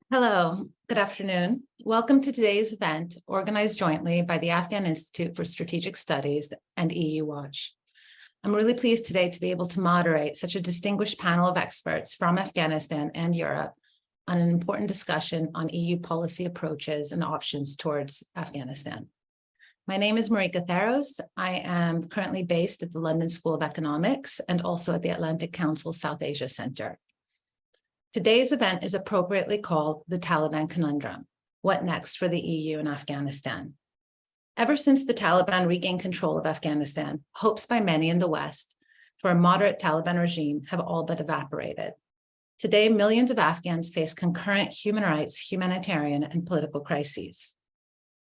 Hello, good afternoon. Welcome to today's event, organized jointly by the Afghan Institute for Strategic Studies and EU Watch. I'm really pleased today to be able to moderate such a distinguished panel of experts from Afghanistan and Europe on an important discussion on EU policy approaches and options towards Afghanistan. My name is Marika Theros. I am currently based at the London School of Economics and also at the Atlantic Council South Asia Center. Today's event is appropriately called the Taliban Conundrum: What next for the EU and Afghanistan? Ever since the Taliban regained control of Afghanistan, hopes by many in the West for a moderate Taliban regime have all but evaporated. Today, millions of Afghans face concurrent human rights, humanitarian, and political crises.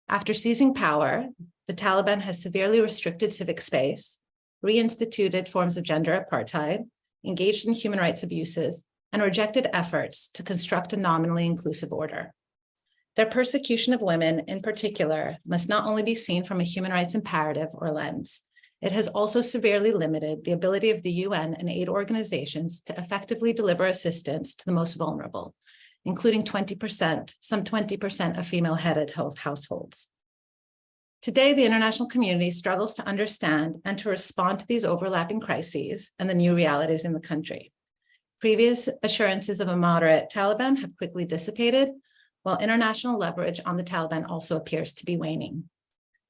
After seizing power, the Taliban has severely restricted civic space, reinstituted forms of gender apartheid, engaged in human rights abuses, and rejected efforts to construct a nominally inclusive order. Their persecution of women, in particular, must not only be seen from a human rights imperative or lens, it has also severely limited the ability of the UN and aid organizations to effectively deliver assistance to the most vulnerable, including some 20% of female-headed households. Today, the international community struggles to understand and to respond to these overlapping crises and the new realities in the country. Previous assurances of a moderate Taliban have quickly dissipated, while international leverage on the Taliban also appears to be waning.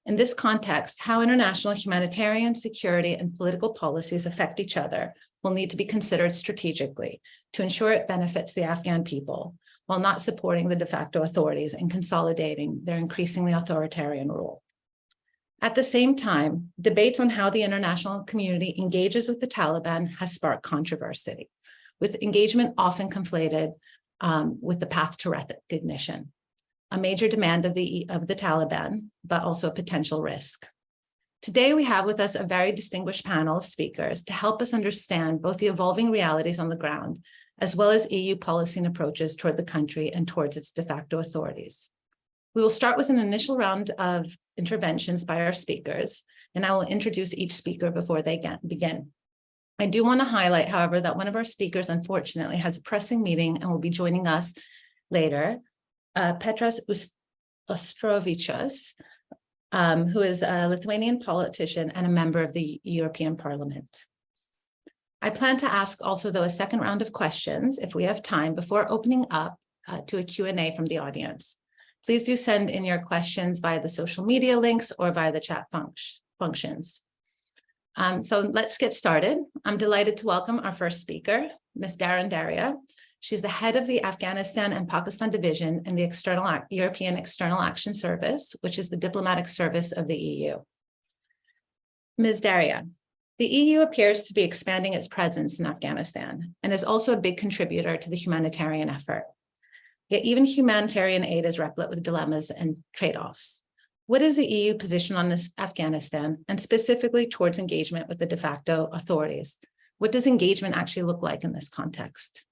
In this context, how international humanitarian, security, and political policies affect each other will need to be considered strategically to ensure it benefits the Afghan people, while not supporting the de facto authorities in consolidating their increasingly authoritarian rule. At the same time, debates on how the international community engages with the Taliban has sparked controversy, with engagement often conflated with the path to recognition, a major demand of the Taliban, but also a potential risk. Today, we have with us a very distinguished panel of speakers to help us understand both the evolving realities on the ground, as well as EU policy and approaches toward the country and towards its de facto authorities. We will start with an initial round of interventions by our speakers, and I will introduce each speaker before they begin. I do want to highlight, however, that one of our speakers, unfortunately, has a pressing meeting and will be joining us later, Petras Ostrovicius, who is a Lithuanian politician and a member of the European Parliament. I plan to ask also, though, a second round of questions, if we have time, before opening up to a Q&A from the audience. Please do send in your questions via the social media links or via the chat functions. So let's get started. I'm delighted to welcome our first speaker, Ms. Daria. She's the head of the Afghanistan and Pakistan division in the European External Action Service, which is the diplomatic service of the EU. Ms. Daria, the EU appears to be expanding its presence in Afghanistan and is also a big contributor to the humanitarian effort. Yet even humanitarian aid is replete with dilemmas and trade-offs. What is the EU position on Afghanistan, and specifically towards engagement with the de facto authorities? What does engagement actually look like in this context?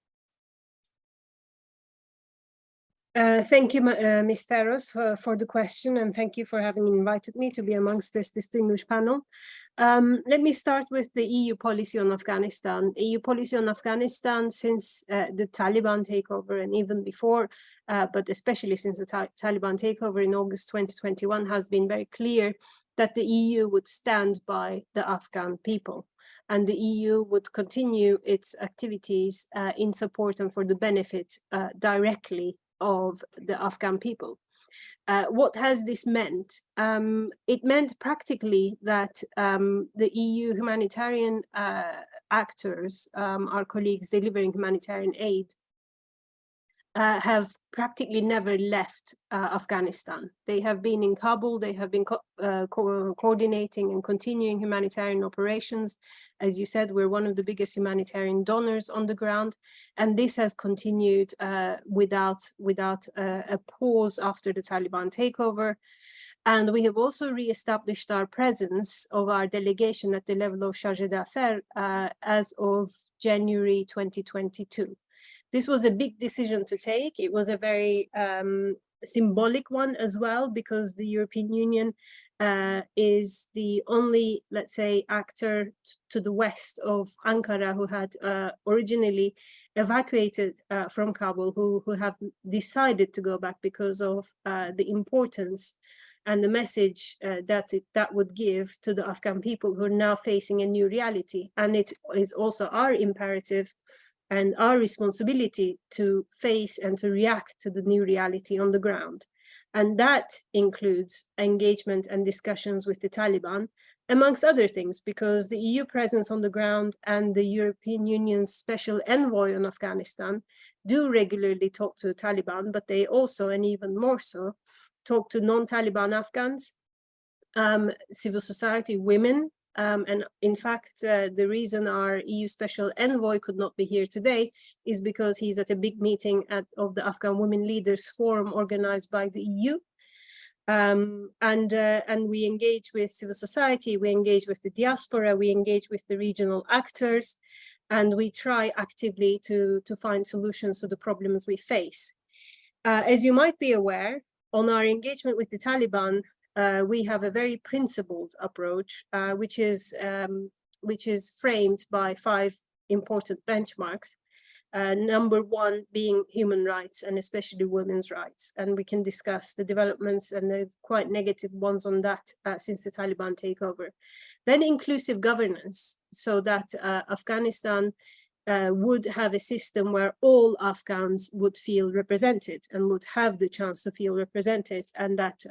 Thank you, Ms. Theros, for the question, and thank you for having invited me to be amongst this distinguished panel. Let me start with the EU policy on Afghanistan. EU policy on Afghanistan since the Taliban takeover and even before, but especially since the Taliban takeover in August 2021 has been very clear that the EU would stand by the Afghan people, and the EU would continue its activities in support and for the benefit directly of the Afghan people. What has this meant? It meant practically that the EU humanitarian actors, our colleagues delivering humanitarian aid, have practically never left Afghanistan. They have been in Kabul, they have been coordinating and continuing humanitarian operations. As you said, we're one of the biggest humanitarian donors on the ground, and this has continued without a pause after the Taliban takeover. And we have also re-established our presence of our delegation at the level of Chargé d'Affaires as of January 2022. This was a big decision to take. It was a very symbolic one as well, because the European Union is the only, let's say, actor to the west of Ankara who had originally evacuated from Kabul, who have decided to go back because of the importance and the message that would give to the Afghan people who are now facing a new reality. And it is also our imperative and our responsibility to face and to react to the new reality on the ground. And that includes engagement and discussions with the Taliban, amongst other things, because the EU presence on the ground and the European Union's special envoy on Afghanistan do regularly talk to the Taliban, but they also, and even more so, talk to non-Taliban Afghans, civil society, women. And in fact, the reason our EU special envoy could not be here today is because he's at a big meeting of the Afghan Women Leaders Forum organized by the EU. And we engage with civil society, we engage with the diaspora, we engage with the regional actors, and we try actively to find solutions to the problems we face. As you might be aware, on our engagement with the Taliban, we have a very principled approach, which is framed by 5 important benchmarks. Number 1 being human rights, and especially women's rights. And we can discuss the developments and the quite negative ones on that since the Taliban takeover. Then inclusive governance, so that Afghanistan would have a system where all Afghans would feel represented and would have the chance to feel represented, and that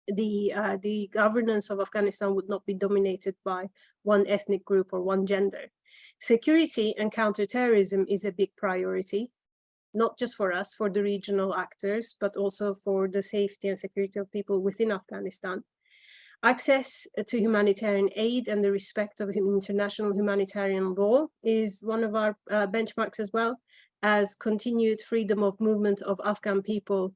the governance of Afghanistan would not be dominated by one ethnic group or one gender. Security and counterterrorism is a big priority, not just for us, for the regional actors, but also for the safety and security of people within Afghanistan. Access to humanitarian aid and the respect of international humanitarian law is one of our benchmarks, as well as continued freedom of movement of Afghan people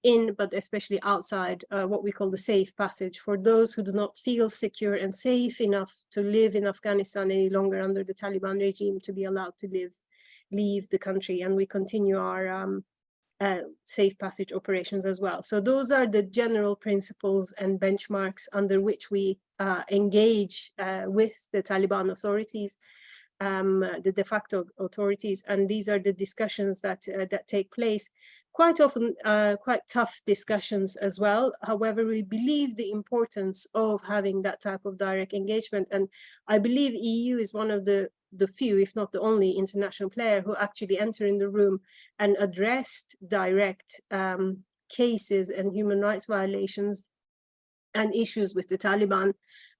in, but especially outside, what we call the safe passage, for those who do not feel secure and safe enough to live in Afghanistan any longer under the Taliban regime, to be allowed to leave the country. And we continue our safe passage operations as well. So those are the general principles and benchmarks under which we engage with the Taliban authorities, the de facto authorities, and these are the discussions that take place. Quite often, quite tough discussions as well. However, we believe the importance of having that type of direct engagement. And I believe EU is one of the few, if not the only, international player who actually entered in the room and addressed direct cases and human rights violations and issues with the Taliban,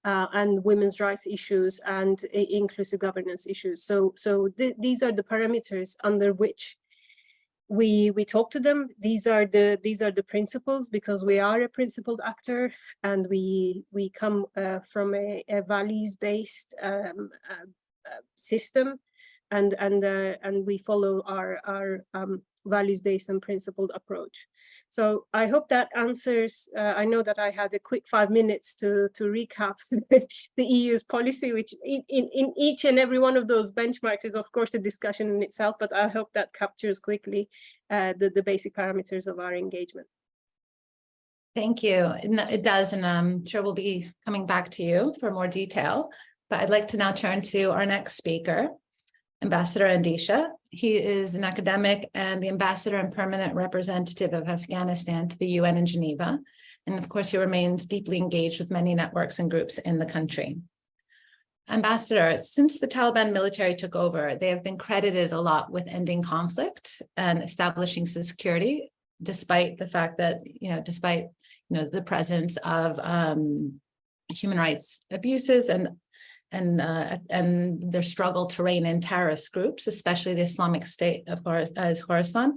and women's rights issues and inclusive governance issues. So these are the parameters under which we talk to them. These are the principles, because we are a principled actor, and we come from a values-based system, and we follow our values-based and principled approach. So I hope that answers. I know that I had a quick 5 minutes to recap the EU's policy, which in each and every one of those benchmarks is of course a discussion in itself, but I hope that captures quickly the basic parameters of our engagement. Thank you. It does, and I'm sure we'll be coming back to you for more detail. But I'd like to now turn to our next speaker, Ambassador Andisha. He is an academic and the ambassador and permanent representative of Afghanistan to the UN in Geneva. And of course, he remains deeply engaged with many networks and groups in the country. Ambassador, since the Taliban military took over, they have been credited a lot with ending conflict and establishing security, despite the fact that, despite the presence of human rights abuses and their struggle to rein in terrorist groups, especially the Islamic State of Khorasan.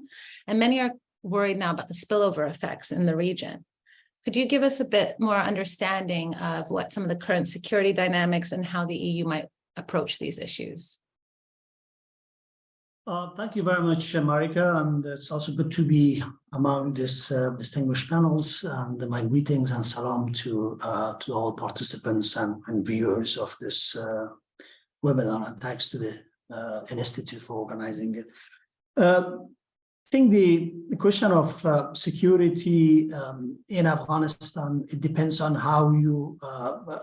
And many are worried now about the spillover effects in the region. Could you give us a bit more understanding of what some of the current security dynamics and how the EU might approach these issues? Thank you very much, Marika, and it's also good to be among this distinguished panels. And my greetings and salam to all participants and viewers of this webinar, and thanks to the Institute for organizing it. I think the question of security in Afghanistan, it depends on how you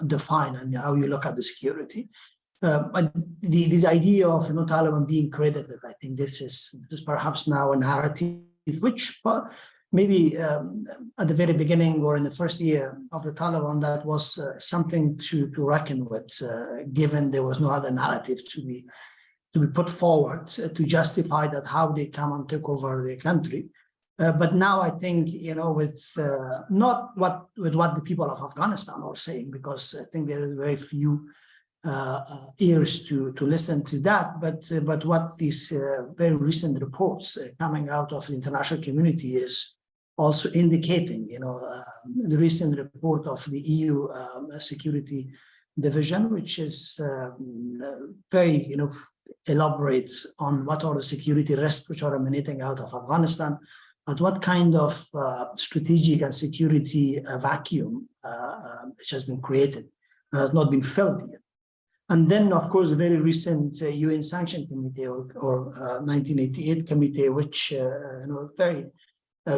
define and how you look at the security. this idea of Taliban being credited, I think this is perhaps now a narrative which maybe at the very beginning or in the first year of the Taliban, that was something to reckon with, given there was no other narrative to be put forward to justify that how they come and take over the country. But now I think, with not with what the people of Afghanistan are saying, because I think there is very few ears to listen to that, but what these very recent reports coming out of the international community is also indicating. The recent report of the EU Security Division, which is very elaborate on what are the security risks which are emanating out of Afghanistan, at what kind of strategic and security vacuum which has been created and has not been filled yet. And then, of course, the very recent UN Sanction Committee or 1988 Committee, which very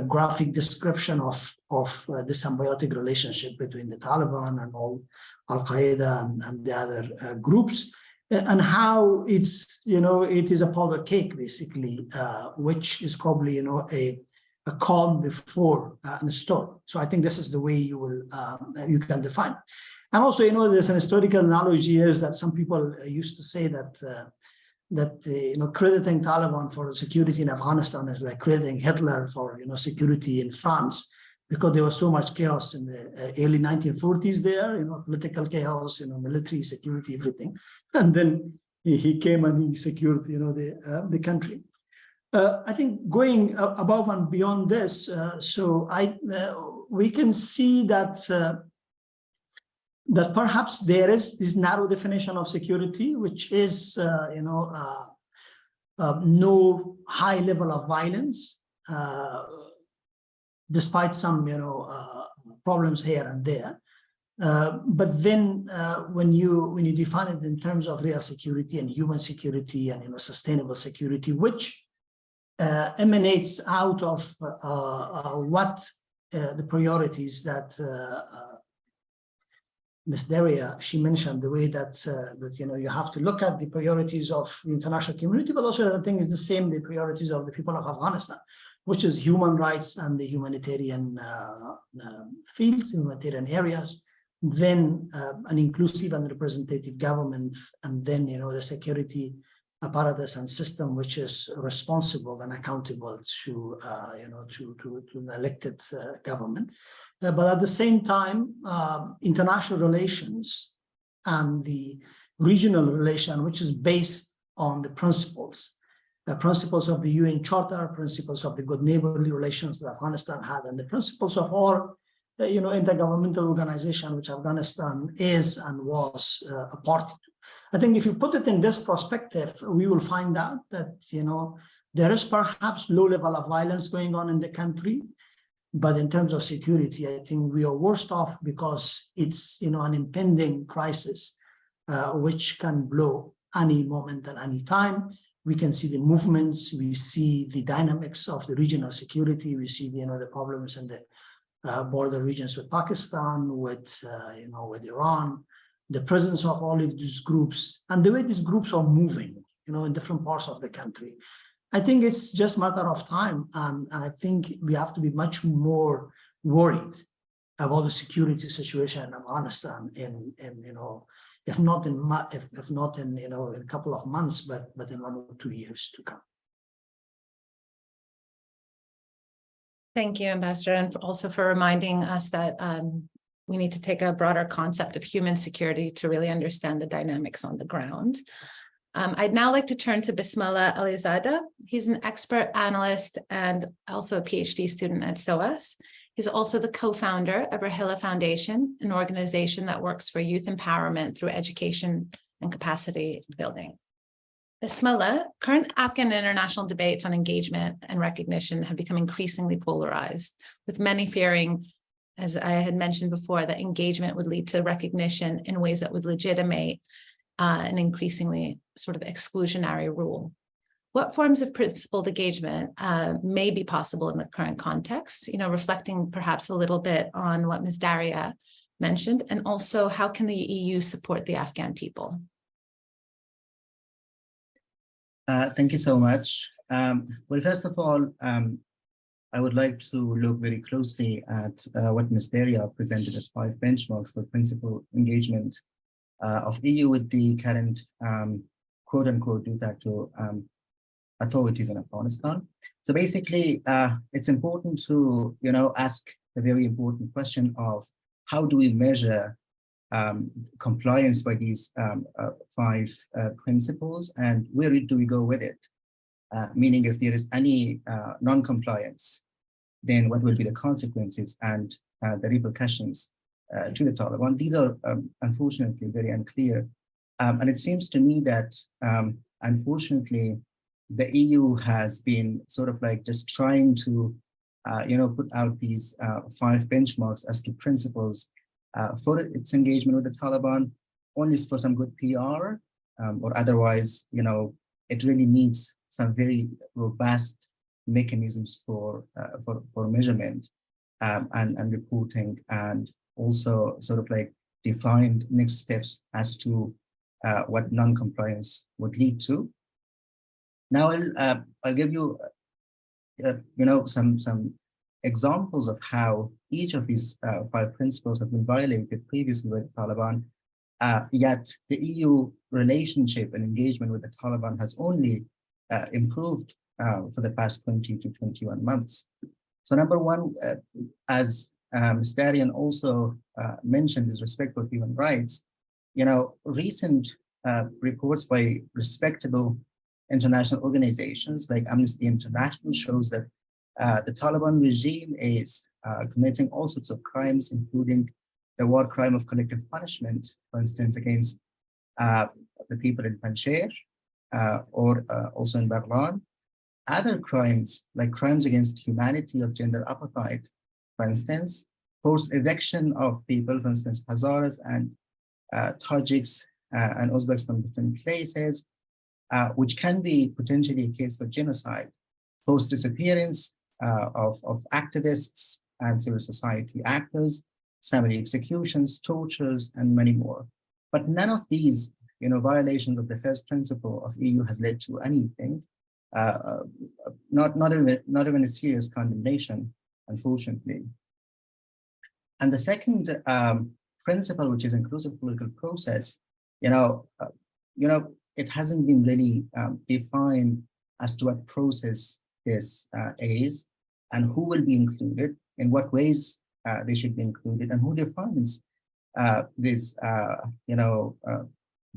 graphic description of the symbiotic relationship between the Taliban and all Al-Qaeda and the other groups, and how it's it is a powder cake basically, which is probably a calm before a storm. So I think this is the way you can define it. And also, there's an historical analogy is that some people used to say that crediting Taliban for the security in Afghanistan is like crediting Hitler for security in France, because there was so much chaos in the early 1940s there, political chaos, military security, everything, and then he came and he secured the country. I think going above and beyond this, we can see that. That perhaps there is this narrow definition of security, which is, no high level of violence, despite some, problems here and there. But then when you define it in terms of real security and human security and, sustainable security, which emanates out of what the priorities that Ms. Daria, she mentioned the way that you have to look at the priorities of the international community, but also I think is the same, the priorities of the people of Afghanistan, which is human rights and the humanitarian fields, humanitarian areas, then an inclusive and representative government, and then the security apparatus and system which is responsible and accountable to the elected government. But at the same time, international relations and the regional relation, which is based on the principles of the UN Charter, principles of the good neighborly relations that Afghanistan had, and the principles of all, intergovernmental organization which Afghanistan is and was a part of. I think if you put it in this perspective, we will find out that, there is perhaps low level of violence going on in the country. But in terms of security, I think we are worse off because it's an impending crisis, which can blow any moment at any time. We can see the movements, we see the dynamics of the regional security, we see the problems in the border regions with Pakistan, with Iran, the presence of all of these groups, and the way these groups are moving, in different parts of the country. I think it's just a matter of time, and I think we have to be much more worried about the security situation in Afghanistan if not in a couple of months, but in 1 or 2 years to come. Thank you, Ambassador, and also for reminding us that we need to take a broader concept of human security to really understand the dynamics on the ground. I'd now like to turn to Bismillah Alizadeh. He's an expert analyst and also a PhD student at SOAS. He's also the co-founder of Rahila Foundation, an organization that works for youth empowerment through education and capacity building. Bismillah, current Afghan international debates on engagement and recognition have become increasingly polarized, with many fearing, as I had mentioned before, that engagement would lead to recognition in ways that would legitimate an increasingly sort of exclusionary rule. What forms of principled engagement may be possible in the current context, reflecting perhaps a little bit on what Ms. Daria mentioned, and also how can the EU support the Afghan people? Thank you so much. Well, first of all, I would like to look very closely at what Ms. Daria presented as 5 benchmarks for principal engagement of EU with the current quote-unquote de facto authorities in Afghanistan. So basically, it's important to ask the very important question of how do we measure compliance by these 5 principles, and where do we go with it? Meaning, if there is any non-compliance, then what will be the consequences and the repercussions to the Taliban? These are unfortunately very unclear. And it seems to me that unfortunately, the EU has been sort of like just trying to put out these 5 benchmarks as to principles for its engagement with the Taliban, only for some good PR, or otherwise, it really needs some very robust mechanisms for measurement and reporting, and also sort of like defined next steps as to what non-compliance would lead to. Now I'll give you some examples of how each of these 5 principles have been violated previously with the Taliban, yet the EU relationship and engagement with the Taliban has only improved for the past 20 to 21 months. So number one, as Ms. Darian also mentioned, is respect for human rights. Recent reports by respectable international organizations like Amnesty International shows that the Taliban regime is committing all sorts of crimes, including the war crime of collective punishment, for instance, against the people in Panjshir or also in Baghlan. Other crimes, like crimes against humanity of gender apartheid, for instance, forced eviction of people, for instance, Hazaras and Tajiks and Uzbeks from different places, which can be potentially a case for genocide, forced disappearance of activists and civil society actors, summary executions, tortures, and many more. But none of these, violations of the first principle of EU has led to anything, not even a serious condemnation, unfortunately. And the second principle, which is inclusive political process, it hasn't been really defined as to what process this is and who will be included, in what ways they should be included, and who defines these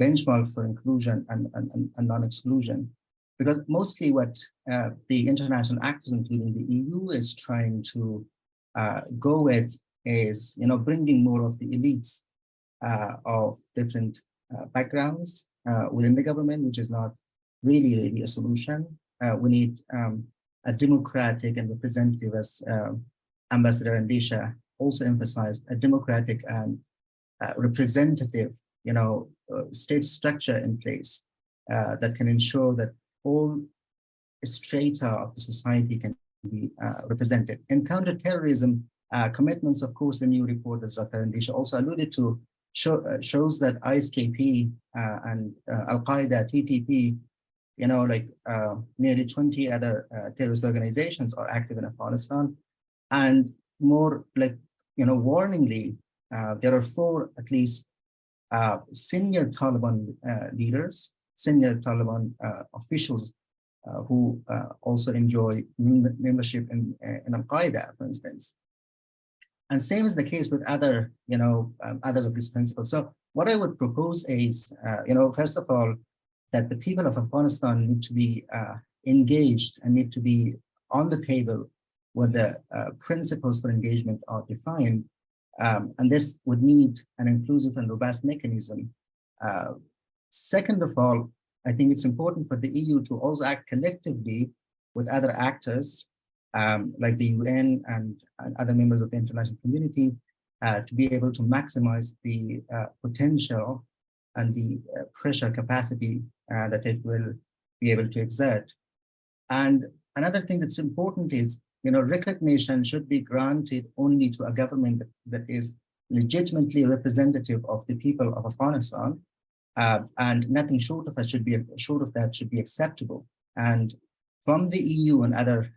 benchmarks for inclusion and non-exclusion. Because mostly what the international actors, including the EU, is trying to go with is, bringing more of the elites of different backgrounds within the government, which is not really a solution. We need a democratic and representative, as Ambassador Andisha also emphasized, a democratic and representative, state structure in place that can ensure that all strata of the society can be represented. In counterterrorism commitments, of course, the new report, as Dr. Andisha also alluded to, shows that ISKP and Al-Qaeda, TTP, nearly 20 other terrorist organizations are active in Afghanistan. And more warningly, there are 4 at least senior Taliban leaders, senior Taliban officials who also enjoy membership in Al-Qaeda, for instance. And same is the case with other, others of these principles. So what I would propose is, first of all, that the people of Afghanistan need to be engaged and need to be on the table where the principles for engagement are defined. And this would need an inclusive and robust mechanism. Second of all, I think it's important for the EU to also act collectively with other actors, like the UN and other members of the international community, to be able to maximize the potential and the pressure capacity that it will be able to exert. And another thing that's important is, recognition should be granted only to a government that is legitimately representative of the people of Afghanistan, and nothing short of that should be acceptable. And from the EU and other,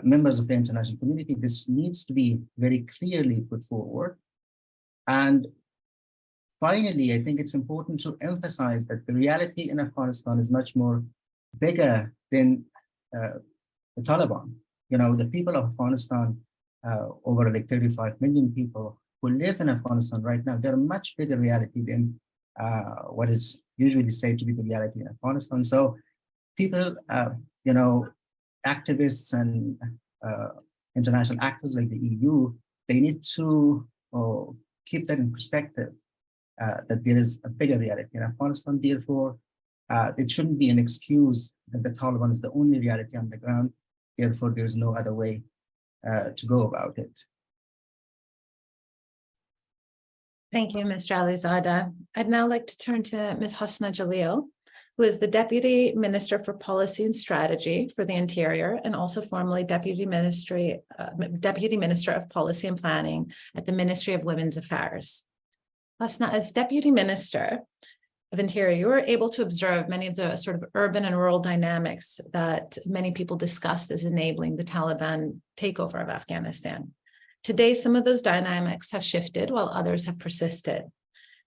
members of the international community, this needs to be very clearly put forward. And finally, I think it's important to emphasize that the reality in Afghanistan is much more bigger than the Taliban. The people of Afghanistan, over like 35 million people who live in Afghanistan right now, they're a much bigger reality than what is usually said to be the reality in Afghanistan. So people, activists and international actors like the EU, they need to keep that in perspective, that there is a bigger reality in Afghanistan. Therefore, it shouldn't be an excuse that the Taliban is the only reality on the ground. Therefore, there's no other way to go about it. Thank you, Mr. Alizadeh. I'd now like to turn to Ms. Hosna Jalil, who is the Deputy Minister for Policy and Strategy for the Interior and also formerly Deputy Minister of Policy and Planning at the Ministry of Women's Affairs. Hosna, as Deputy Minister of Interior, you were able to observe many of the sort of urban and rural dynamics that many people discussed as enabling the Taliban takeover of Afghanistan. Today, some of those dynamics have shifted while others have persisted.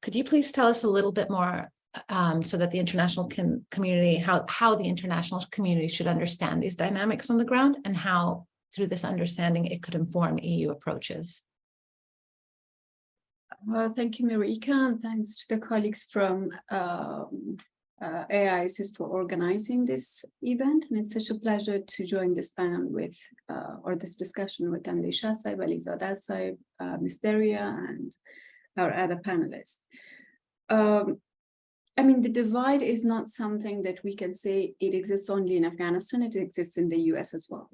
Could you please tell us a little bit more so that the international community, how the international community should understand these dynamics on the ground and how through this understanding it could inform EU approaches? Well, thank you, Marika, and thanks to the colleagues from AISS for organizing this event. And it's such a pleasure to join this panel with, or this discussion with Andesha Saib, Alizadeh Saib, Ms. Daria, and our other panelists. I mean, the divide is not something that we can say it exists only in Afghanistan, it exists in the US as well.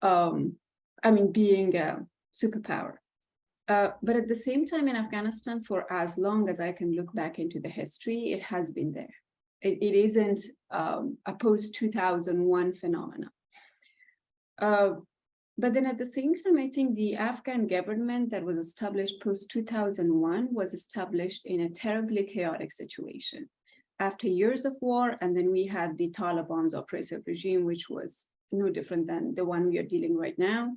I mean, being a superpower. But at the same time in Afghanistan, for as long as I can look back into the history, it has been there. It isn't a post-2001 phenomenon. But then at the same time, I think the Afghan government that was established post-2001 was established in a terribly chaotic situation. After years of war, and then we had the Taliban's oppressive regime, which was no different than the one we are dealing right now.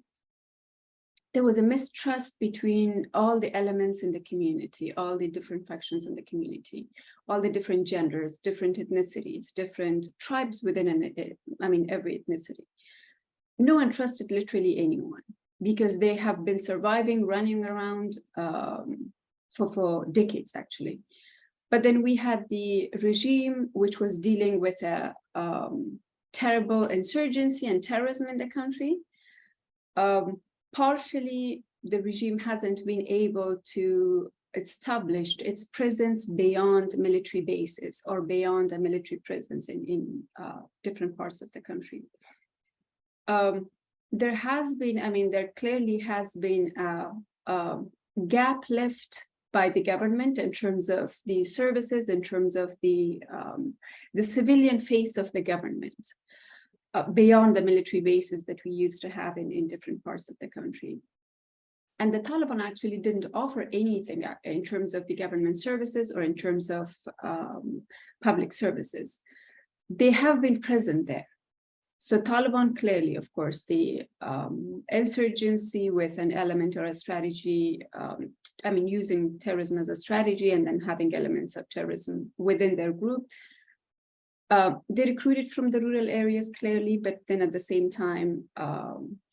There was a mistrust between all the elements in the community, all the different factions in the community, all the different genders, different ethnicities, different tribes within every ethnicity. No one trusted literally anyone because they have been surviving, running around for decades, actually. But then we had the regime, which was dealing with a terrible insurgency and terrorism in the country. Partially, the regime hasn't been able to establish its presence beyond military bases or beyond a military presence in different parts of the country. There has been, there clearly has been a gap left by the government in terms of the services, in terms of the civilian face of the government. Beyond the military bases that we used to have in different parts of the country. And the Taliban actually didn't offer anything in terms of the government services or in terms of public services. They have been present there. So Taliban clearly, of course, the insurgency with an element or a strategy, using terrorism as a strategy and then having elements of terrorism within their group. They recruited from the rural areas clearly, but then at the same time,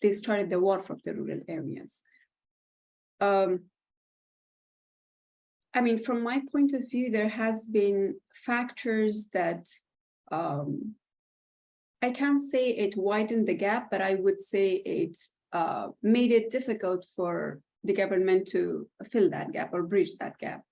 they started the war from the rural areas. From my point of view, there has been factors that I can't say it widened the gap, but I would say it made it difficult for the government to fill that gap or bridge that gap.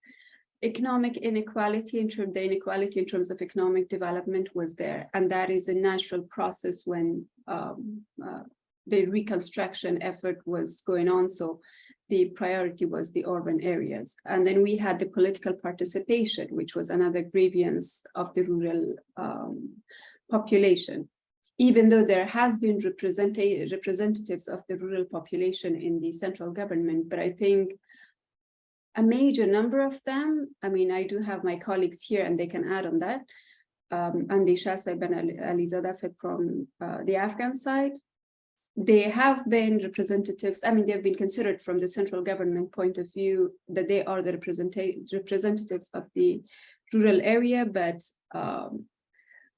Economic inequality, the inequality in terms of economic development was there. And that is a natural process when the reconstruction effort was going on. So the priority was the urban areas. And then we had the political participation, which was another grievance of the rural population. Even though there has been representatives of the rural population in the central government, but I think a major number of them, I mean, I do have my colleagues here and they can add on that. Andisha Saib and Alizada Saib from the Afghan side. They have been representatives, I mean, they've been considered from the central government point of view that they are the representatives of the rural area, but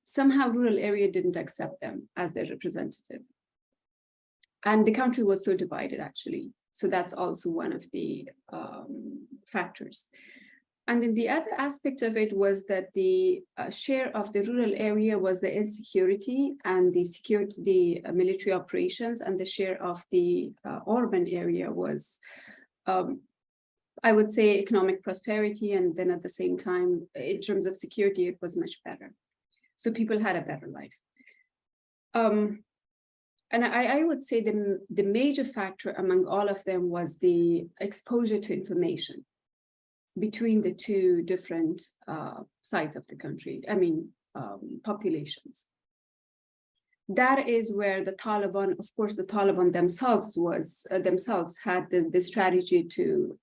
somehow rural area didn't accept them as their representative. And the country was so divided, actually. So that's also one of the factors. And then the other aspect of it was that the share of the rural area was the insecurity and the security, the military operations, and the share of the urban area was, I would say, economic prosperity. And then at the same time, in terms of security, it was much better. So people had a better life. And I would say the major factor among all of them was the exposure to information between the two different sides of the country, I mean, populations. That is where the Taliban, of course, the Taliban themselves had the strategy to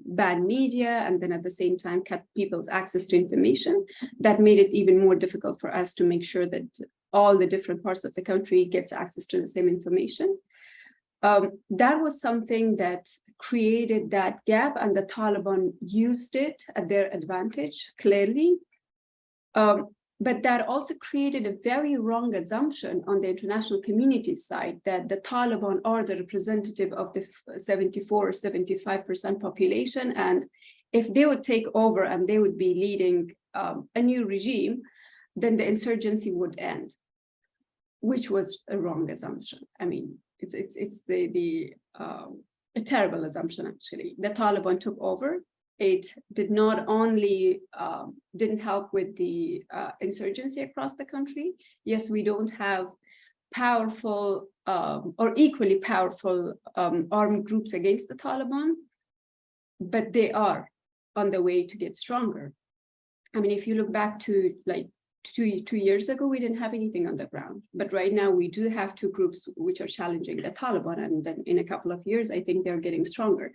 ban media, and then at the same time cut people's access to information. That made it even more difficult for us to make sure that all the different parts of the country gets access to the same information. That was something that created that gap, and the Taliban used it at their advantage, clearly. But that also created a very wrong assumption on the international community side that the Taliban are the representative of the 74 or 75% population. And if they would take over and they would be leading a new regime, then the insurgency would end, which was a wrong assumption. I mean, it's a terrible assumption, actually. The Taliban took over. It did not only didn't help with the insurgency across the country. Yes, we don't have powerful or equally powerful armed groups against the Taliban, but they are on the way to get stronger. I mean, if you look back to like two years ago, we didn't have anything on the ground, but right now we do have two groups which are challenging the Taliban, and then in a couple of years, I think they're getting stronger.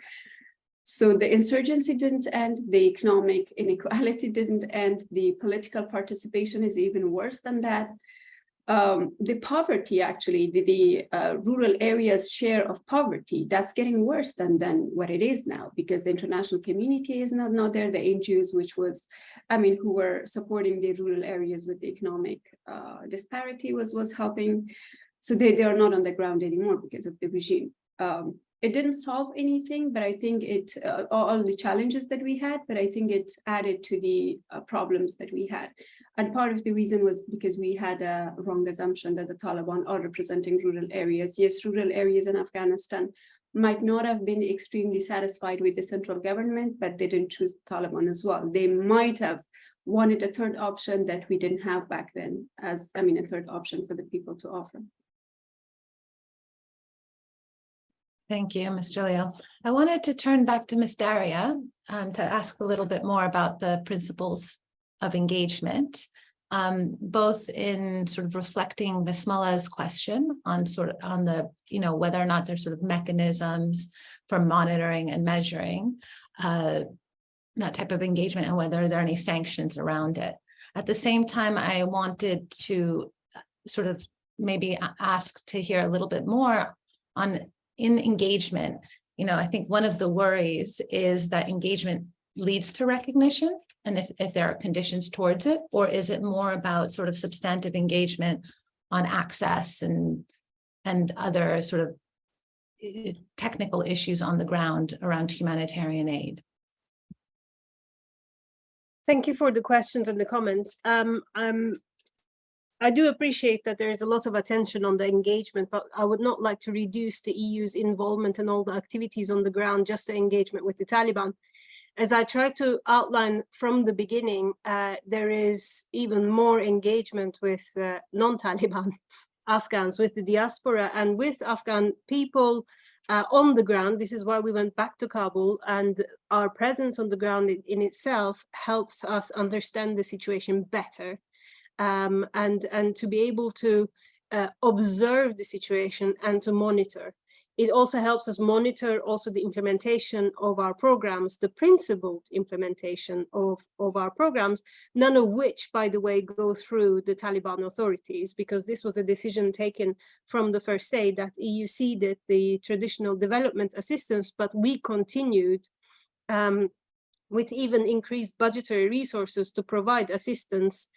So the insurgency didn't end, the economic inequality didn't end, the political participation is even worse than that. The poverty, actually, the rural areas' share of poverty, that's getting worse than what it is now, because the international community is not there. The NGOs, which was, I mean, who were supporting the rural areas with the economic disparity was helping. So they are not on the ground anymore because of the regime. It didn't solve anything, but I think it, all the challenges that we had, but I think it added to the problems that we had. And part of the reason was because we had a wrong assumption that the Taliban are representing rural areas. Yes, rural areas in Afghanistan might not have been extremely satisfied with the central government, but they didn't choose the Taliban as well. They might have wanted a third option that we didn't have back then, as, I mean, a third option for the people to offer. Thank you, Ms. Jalil. I wanted to turn back to Ms. Daria to ask a little bit more about the principles of engagement, both in sort of reflecting Ms. Mullah's question on the, whether or not there's sort of mechanisms for monitoring and measuring that type of engagement and whether there are any sanctions around it. At the same time, I wanted to sort of maybe ask to hear a little bit more on in engagement. I think one of the worries is that engagement leads to recognition, and if there are conditions towards it, or is it more about sort of substantive engagement on access and other sort of technical issues on the ground around humanitarian aid? Thank you for the questions and the comments. I do appreciate that there is a lot of attention on the engagement, but I would not like to reduce the EU's involvement and all the activities on the ground just to engagement with the Taliban. As I tried to outline from the beginning, there is even more engagement with non-Taliban Afghans, with the diaspora and with Afghan people on the ground. This is why we went back to Kabul, and our presence on the ground in itself helps us understand the situation better. And to be able to observe the situation and to monitor. It also helps us monitor also the implementation of our programs, the principled implementation of our programs, none of which, by the way, go through the Taliban authorities, because this was a decision taken from the first day that EU ceded the traditional development assistance, but we continued with even increased budgetary resources to provide assistance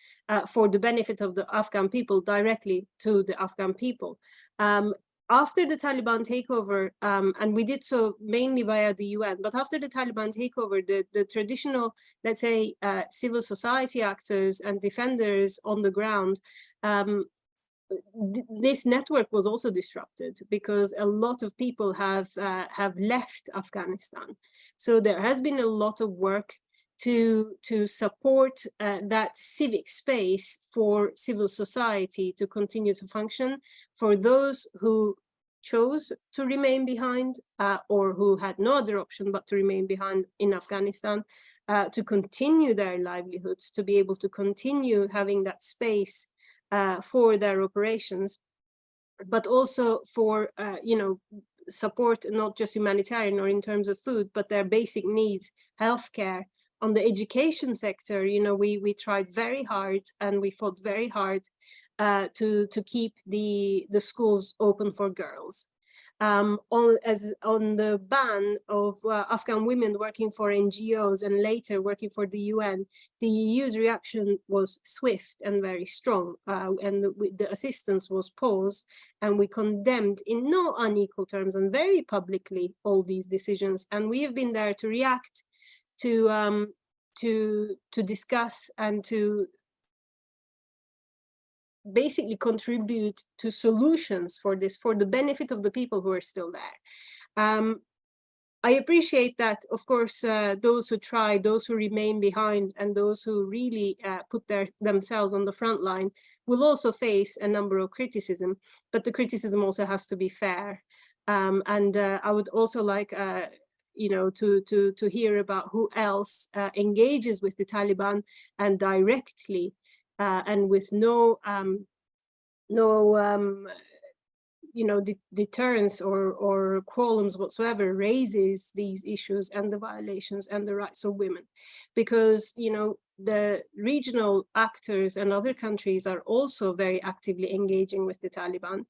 for the benefit of the Afghan people directly to the Afghan people. After the Taliban takeover, and we did so mainly via the UN, but after the Taliban takeover, the traditional, let's say, civil society actors and defenders on the ground, this network was also disrupted because a lot of people have left Afghanistan. So there has been a lot of work to support that civic space for civil society to continue to function, for those who chose to remain behind or who had no other option but to remain behind in Afghanistan, to continue their livelihoods, to be able to continue having that space for their operations, but also for support, not just humanitarian or in terms of food, but their basic needs, healthcare. On the education sector, we tried very hard and we fought very hard to keep the schools open for girls. On the ban of Afghan women working for NGOs and later working for the UN, the EU's reaction was swift and very strong, and the assistance was paused, and we condemned in no unequal terms and very publicly all these decisions. And we have been there to react, to discuss and to basically contribute to solutions for this, for the benefit of the people who are still there. I appreciate that, of course, those who try, those who remain behind, and those who really put themselves on the front line will also face a number of criticism, but the criticism also has to be fair. And I would also like to hear about who else engages with the Taliban and directly and with no deterrence or qualms whatsoever raises these issues and the violations and the rights of women, because the regional actors and other countries are also very actively engaging with the Taliban.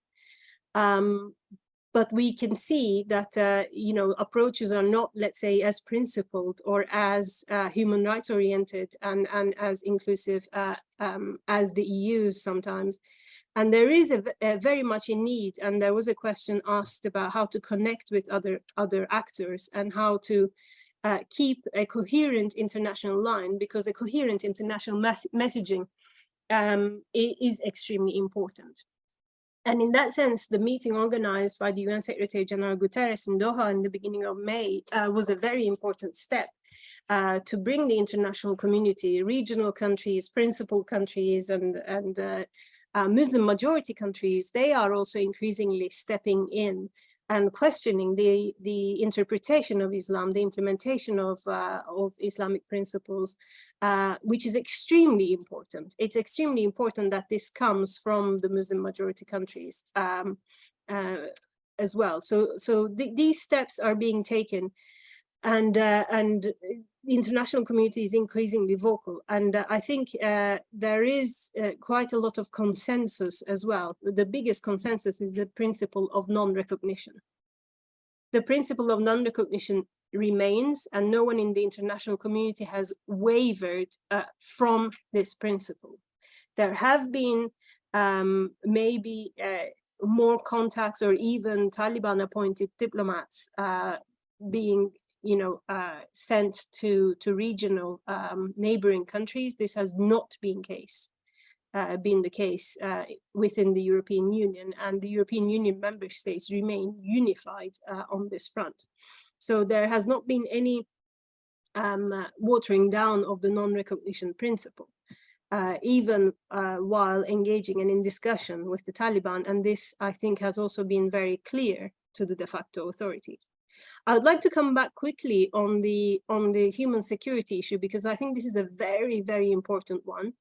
But we can see that approaches are not, let's say, as principled or as human rights oriented and as inclusive as the EU's sometimes. And there is a very much in need. And there was a question asked about how to connect with other actors and how to keep a coherent international line, because a coherent international messaging is extremely important. And in that sense, the meeting organized by the UN Secretary General Guterres in Doha in the beginning of May was a very important step to bring the international community, regional countries, principal countries, and Muslim majority countries. They are also increasingly stepping in and questioning the interpretation of Islam, the implementation of Islamic principles, which is extremely important. It's extremely important that this comes from the Muslim majority countries as well. So these steps are being taken, and the international community is increasingly vocal. And I think there is quite a lot of consensus as well. The biggest consensus is the principle of non-recognition. The principle of non-recognition remains, and no one in the international community has wavered from this principle. There have been maybe more contacts or even Taliban appointed diplomats being sent to regional neighboring countries. This has not been the case within the European Union, and the European Union member states remain unified on this front. So there has not been any watering down of the non-recognition principle, even while engaging and in discussion with the Taliban. And this, I think, has also been very clear to the de facto authorities. I would like to come back quickly on the human security issue, because I think this is a very, very important one.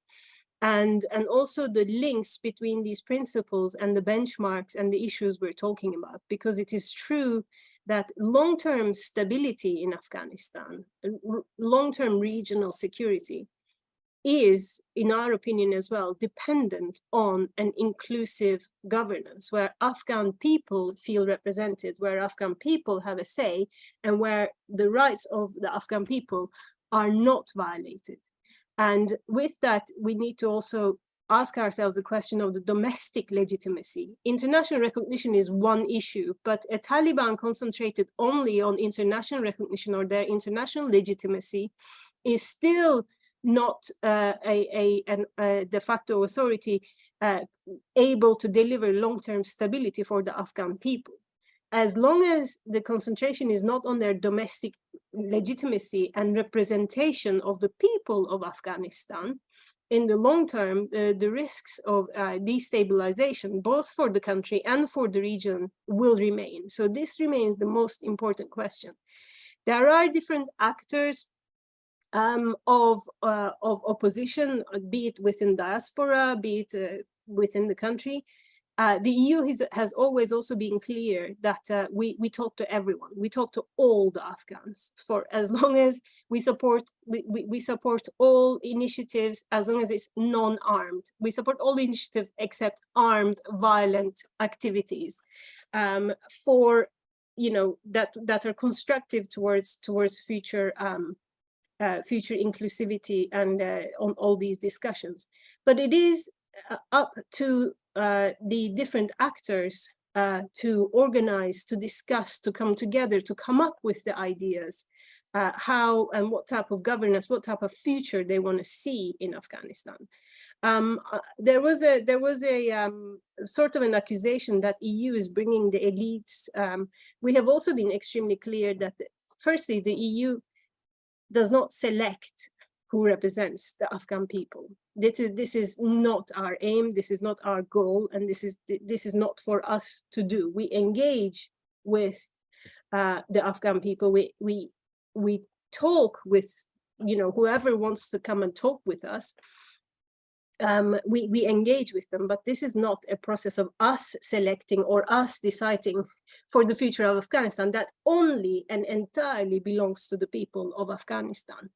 and also the links between these principles and the benchmarks and the issues we're talking about, because it is true that long-term stability in Afghanistan, long-term regional security, is, in our opinion as well, dependent on an inclusive governance where Afghan people feel represented, where Afghan people have a say, and where the rights of the Afghan people are not violated. And with that, we need to also ask ourselves the question of the domestic legitimacy. International recognition is one issue, but a Taliban concentrated only on international recognition or their international legitimacy is still not a de facto authority able to deliver long-term stability for the Afghan people. As long as the concentration is not on their domestic legitimacy and representation of the people of Afghanistan, in the long term, the risks of destabilization, both for the country and for the region, will remain. So this remains the most important question. There are different actors of opposition, be it within diaspora, be it within the country. The EU has always also been clear that we talk to everyone. We talk to all the Afghans for as long as we support all initiatives, as long as it's non-armed. We support all initiatives except armed, violent activities for, you know, that are constructive towards future future inclusivity and on all these discussions. But it is up to the different actors to organize, to discuss, to come together, to come up with the ideas, how and what type of governance, what type of future they want to see in Afghanistan. There was a sort of an accusation that EU is bringing the elites. We have also been extremely clear that, firstly, the EU does not select who represents the Afghan people. This is not our aim, this is not our goal, and this is not for us to do. We engage with the Afghan people. We talk with, you know, whoever wants to come and talk with us. We engage with them, but this is not a process of us selecting or us deciding for the future of Afghanistan. That only and entirely belongs to the people of Afghanistan.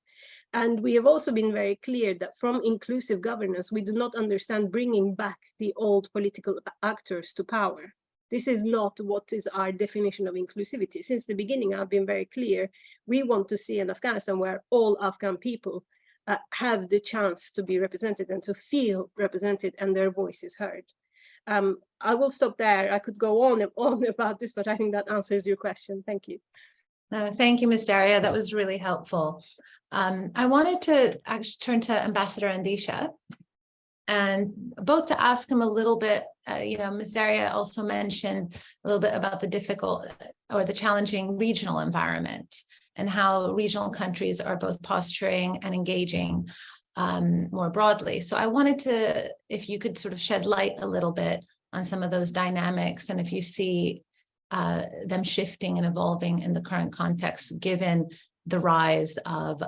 And we have also been very clear that from inclusive governance, we do not understand bringing back the old political actors to power. This is not what is our definition of inclusivity. Since the beginning, I've been very clear. We want to see an Afghanistan where all Afghan people have the chance to be represented and to feel represented and their voices heard. I will stop there. I could go on and on about this, but I think that answers your question. Thank you. Thank you, Ms. Daria. That was really helpful. I wanted to actually turn to Ambassador Andisha, and both to ask him a little bit, you know, Ms. Daria also mentioned a little bit about the difficult or the challenging regional environment and how regional countries are both posturing and engaging more broadly. So I wanted to, if you could sort of shed light a little bit on some of those dynamics, and if you see them shifting and evolving in the current context, given the rise of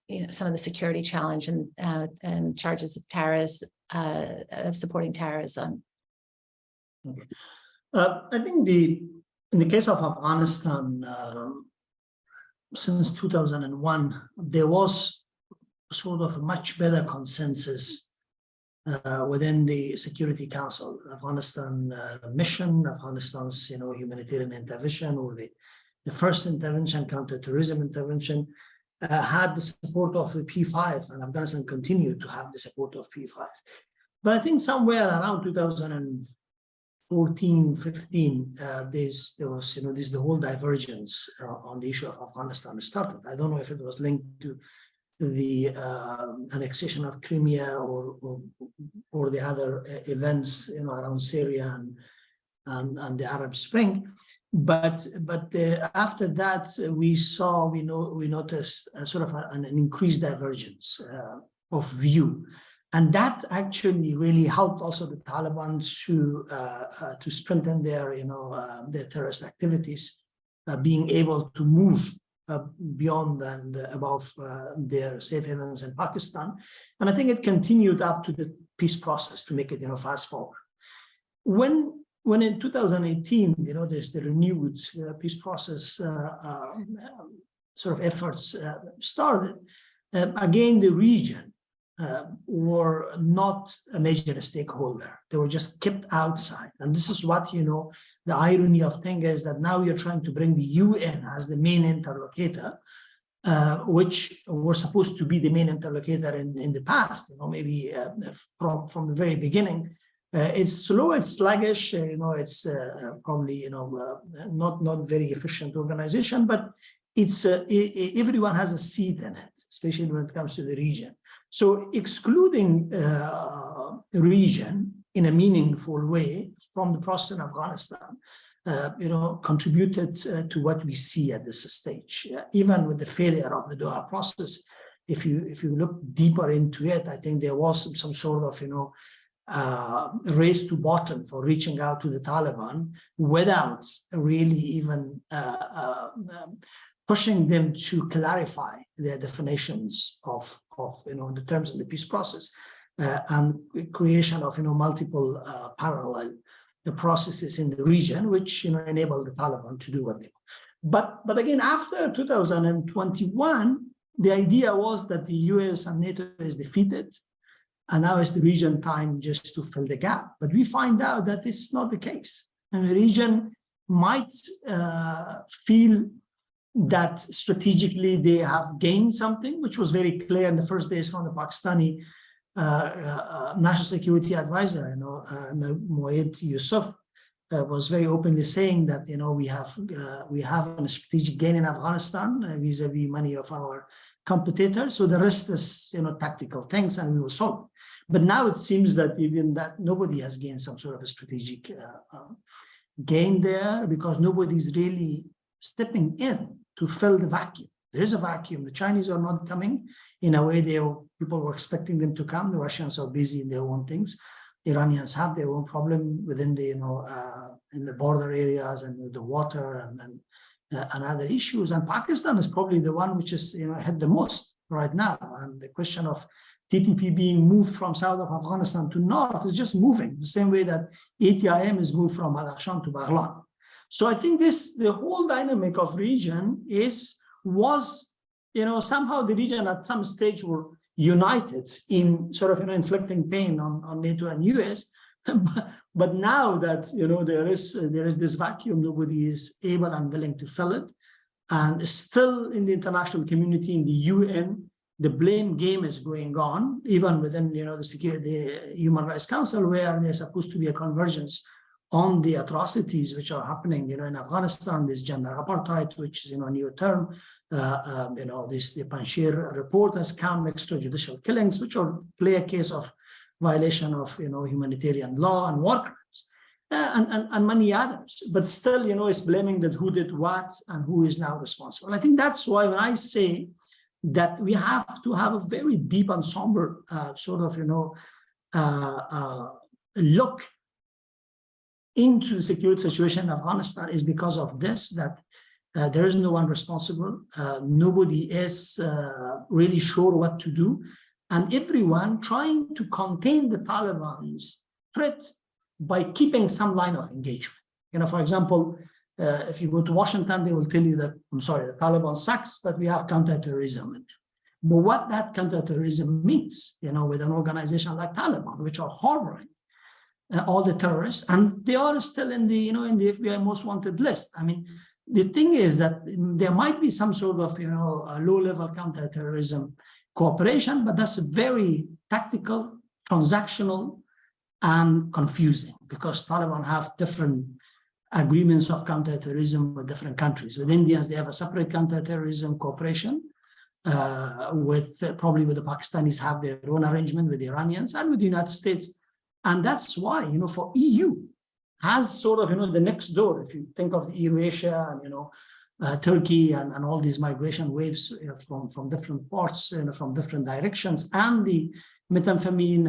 you know, some of the security challenge and charges of terrorism, of supporting terrorism. Okay. I think in the case of Afghanistan, since 2001, there was sort of a much better consensus within the Security Council. Afghanistan mission, Afghanistan's humanitarian intervention, or the first intervention, counter-terrorism intervention, had the support of the P5, and Afghanistan continued to have the support of P5. But I think somewhere around 2014, 15, there was the whole divergence on the issue of Afghanistan started. I don't know if it was linked to the annexation of Crimea or the other events around Syria and the Arab Spring. But after that, we noticed sort of an increased divergence of view, and that actually really helped also the Taliban to strengthen their terrorist activities, being able to move beyond and above their safe havens in Pakistan. And I think it continued up to the peace process to make it, fast forward. When in 2018, there's the renewed peace process sort of efforts started, again, the region were not a major stakeholder. They were just kept outside. And this is what, the irony of thing is that now you're trying to bring the UN as the main interlocutor, which were supposed to be the main interlocutor in the past, maybe from the very beginning. It's slow, it's sluggish, it's probably, not very efficient organization, but it's everyone has a seat in it, especially when it comes to the region. So excluding region in a meaningful way from the process in Afghanistan, contributed to what we see at this stage. Even with the failure of the Doha process, if you look deeper into it, I think there was some sort of race to bottom for reaching out to the Taliban without really even pushing them to clarify their definitions of the terms of the peace process and creation of multiple parallel processes in the region, which enabled the Taliban to do what they want. But again, after 2021, the idea was that the US and NATO is defeated, and now it's the region time just to fill the gap. But we find out that this is not the case, and the region might feel that strategically they have gained something, which was very clear in the first days from the Pakistani National Security Advisor, Moed Yusuf, was very openly saying that we have a strategic gain in Afghanistan vis-a-vis many of our competitors. So the rest is tactical things, and we will solve. But now it seems that even that nobody has gained some sort of a strategic gain there, because nobody's really stepping in to fill the vacuum. There is a vacuum. The Chinese are not coming in a way people were expecting them to come. The Russians are busy in their own things. Iranians have their own problem within the in the border areas and the water and other issues. And Pakistan is probably the one which is had the most right now. And the question of TTP being moved from south of Afghanistan to north is just moving the same way that ATIM is moved from Badakhshan to Baghlan. So I think the whole dynamic of region was somehow the region at some stage were united in sort of inflicting pain on NATO and US, but now that there is this vacuum, nobody is able and willing to fill it, and still in the international community, in the UN, the blame game is going on, even within the Human Rights Council, where there's supposed to be a convergence on the atrocities which are happening, in Afghanistan. This gender apartheid, which is a new term, the Panjshir report has come, extrajudicial killings, which are clear case of violation of humanitarian law and war crimes, and many others. But still, it's blaming that who did what and who is now responsible. I think that's why when I say that we have to have a very deep and somber sort of look into the security situation in Afghanistan, is because of this, that there is no one responsible. Nobody is really sure what to do. And everyone trying to contain the Taliban's threat by keeping some line of engagement. For example, if you go to Washington, they will tell you that, I'm sorry, the Taliban sucks, but we have counterterrorism. But what that counterterrorism means, with an organization like Taliban, which are harboring all the terrorists, and they are still in the FBI most wanted list. I mean, the thing is that there might be some sort of low-level counterterrorism cooperation, but that's very tactical, transactional, and confusing, because Taliban have different agreements of counterterrorism with different countries. With Indians, they have a separate counterterrorism cooperation. Probably with the Pakistanis have their own arrangement with the Iranians and with the United States. And that's why, for EU has sort of, the next door, if you think of the Eurasia and, Turkey and all these migration waves from different parts, from different directions, and the methamphetamine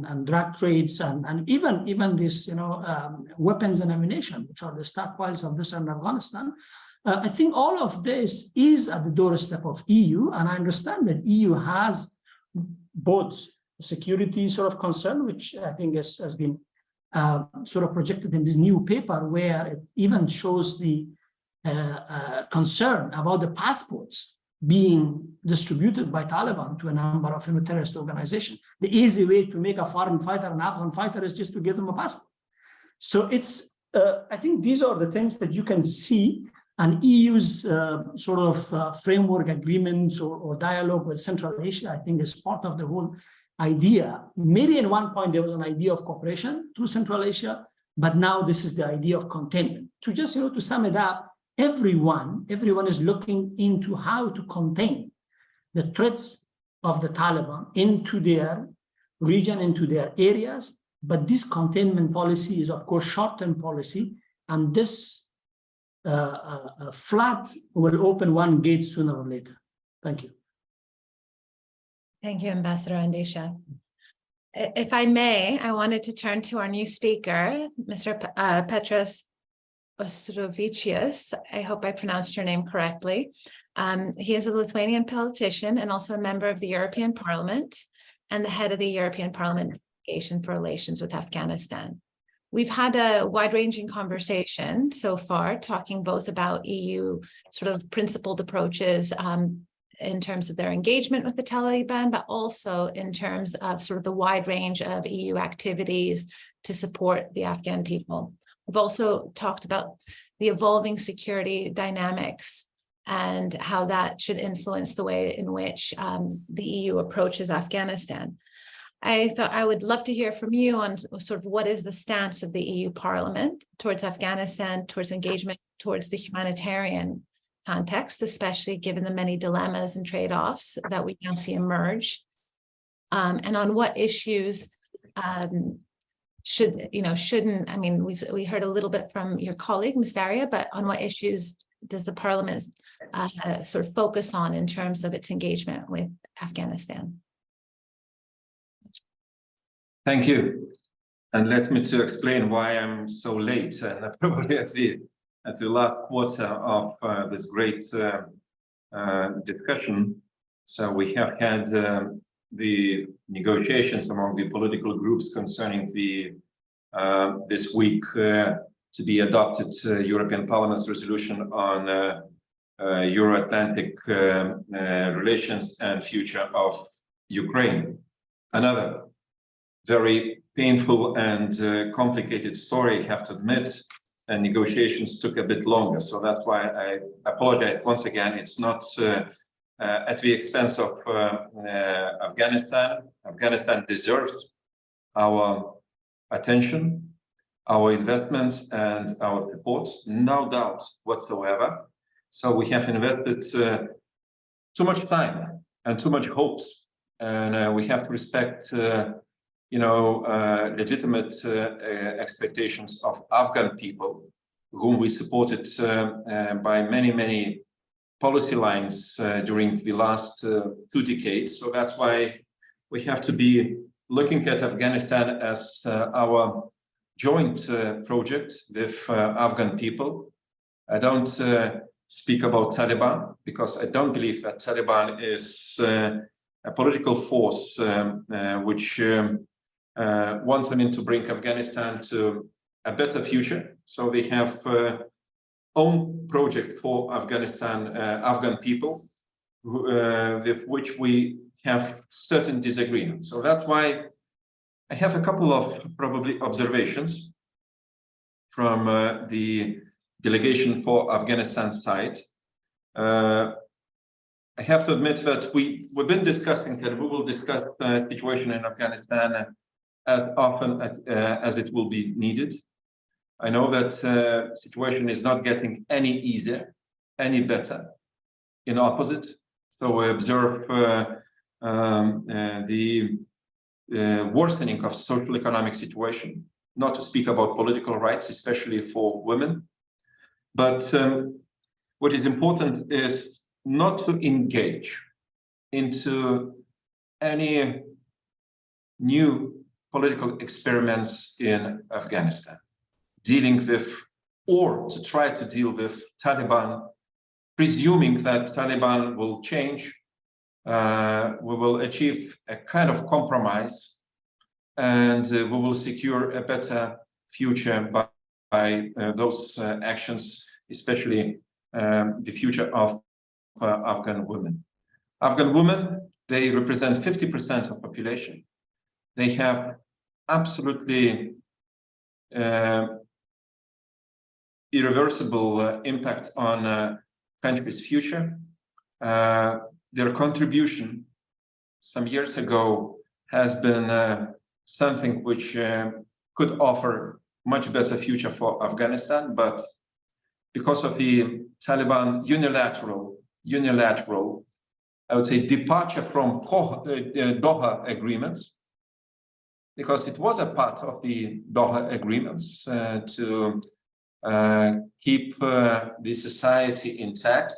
and drug trades and even this, weapons and ammunition, which are the stockpiles of this and Afghanistan. I think all of this is at the doorstep of EU, and I understand that EU has both security sort of concern, which I think has been sort of projected in this new paper, where it even shows the concern about the passports being distributed by Taliban to a number of terrorist organizations. The easy way to make a foreign fighter an Afghan fighter is just to give them a passport. So it's, I think these are the things that you can see, and EU's sort of framework agreements or dialogue with Central Asia, I think, is part of the whole idea. Maybe in one point there was an idea of cooperation to Central Asia, but now this is the idea of containment. To just, to sum it up, everyone is looking into how to contain the threats of the Taliban into their region, into their areas. But this containment policy is, of course, short-term policy, and this flood will open one gate sooner or later. Thank you. Thank you, Ambassador Andesha. If I may, I wanted to turn to our new speaker, Mr. Petros Ostrovicius. I hope I pronounced your name correctly. He is a Lithuanian politician and also a member of the European Parliament and the head of the European Parliament Delegation for Relations with Afghanistan. We've had a wide-ranging conversation so far, talking both about EU sort of principled approaches in terms of their engagement with the Taliban, but also in terms of sort of the wide range of EU activities to support the Afghan people. We've also talked about the evolving security dynamics and how that should influence the way in which the EU approaches Afghanistan. I thought I would love to hear from you on sort of what is the stance of the EU Parliament towards Afghanistan, towards engagement, towards the humanitarian context, especially given the many dilemmas and trade-offs that we now see emerge, and on what issues shouldn't, I mean, we heard a little bit from your colleague, Ms. Daria, but on what issues does the Parliament sort of focus on in terms of its engagement with Afghanistan? Thank you. And let me to explain why I'm so late, and probably at the last quarter of this great discussion. So we have had the negotiations among the political groups concerning the this week to be adopted European Parliament's resolution on Euro-Atlantic relations and future of Ukraine. Another very painful and complicated story, I have to admit, and negotiations took a bit longer. So that's why I apologize once again. It's not at the expense of Afghanistan. Afghanistan deserves our attention, our investments, and our support, no doubt whatsoever. So we have invested too much time and too much hopes, and we have to respect legitimate expectations of Afghan people, whom we supported by many policy lines during the last 2 decades. So that's why we have to be looking at Afghanistan as our joint project with Afghan people. I don't speak about Taliban, because I don't believe that Taliban is a political force which wants to bring Afghanistan to a better future. So they have own project for Afghanistan, Afghan people, with which we have certain disagreements. So that's why I have a couple of probably observations from the delegation for Afghanistan side. I have to admit that we've been discussing, and we will discuss the situation in Afghanistan as often as it will be needed. I know that the situation is not getting any easier, any better, in opposite. So we observe the worsening of social economic situation, not to speak about political rights, especially for women. But what is important is not to engage into any new political experiments in Afghanistan, dealing with or to try to deal with Taliban, presuming that Taliban will change, we will achieve a kind of compromise, and we will secure a better future by those actions, especially the future of Afghan women. Afghan women, they represent 50% of population. They have absolutely irreversible impact on country's future. Their contribution some years ago has been something which could offer much better future for Afghanistan, but because of the Taliban unilateral, I would say, departure from Doha agreements, because it was a part of the Doha agreements to keep the society intact.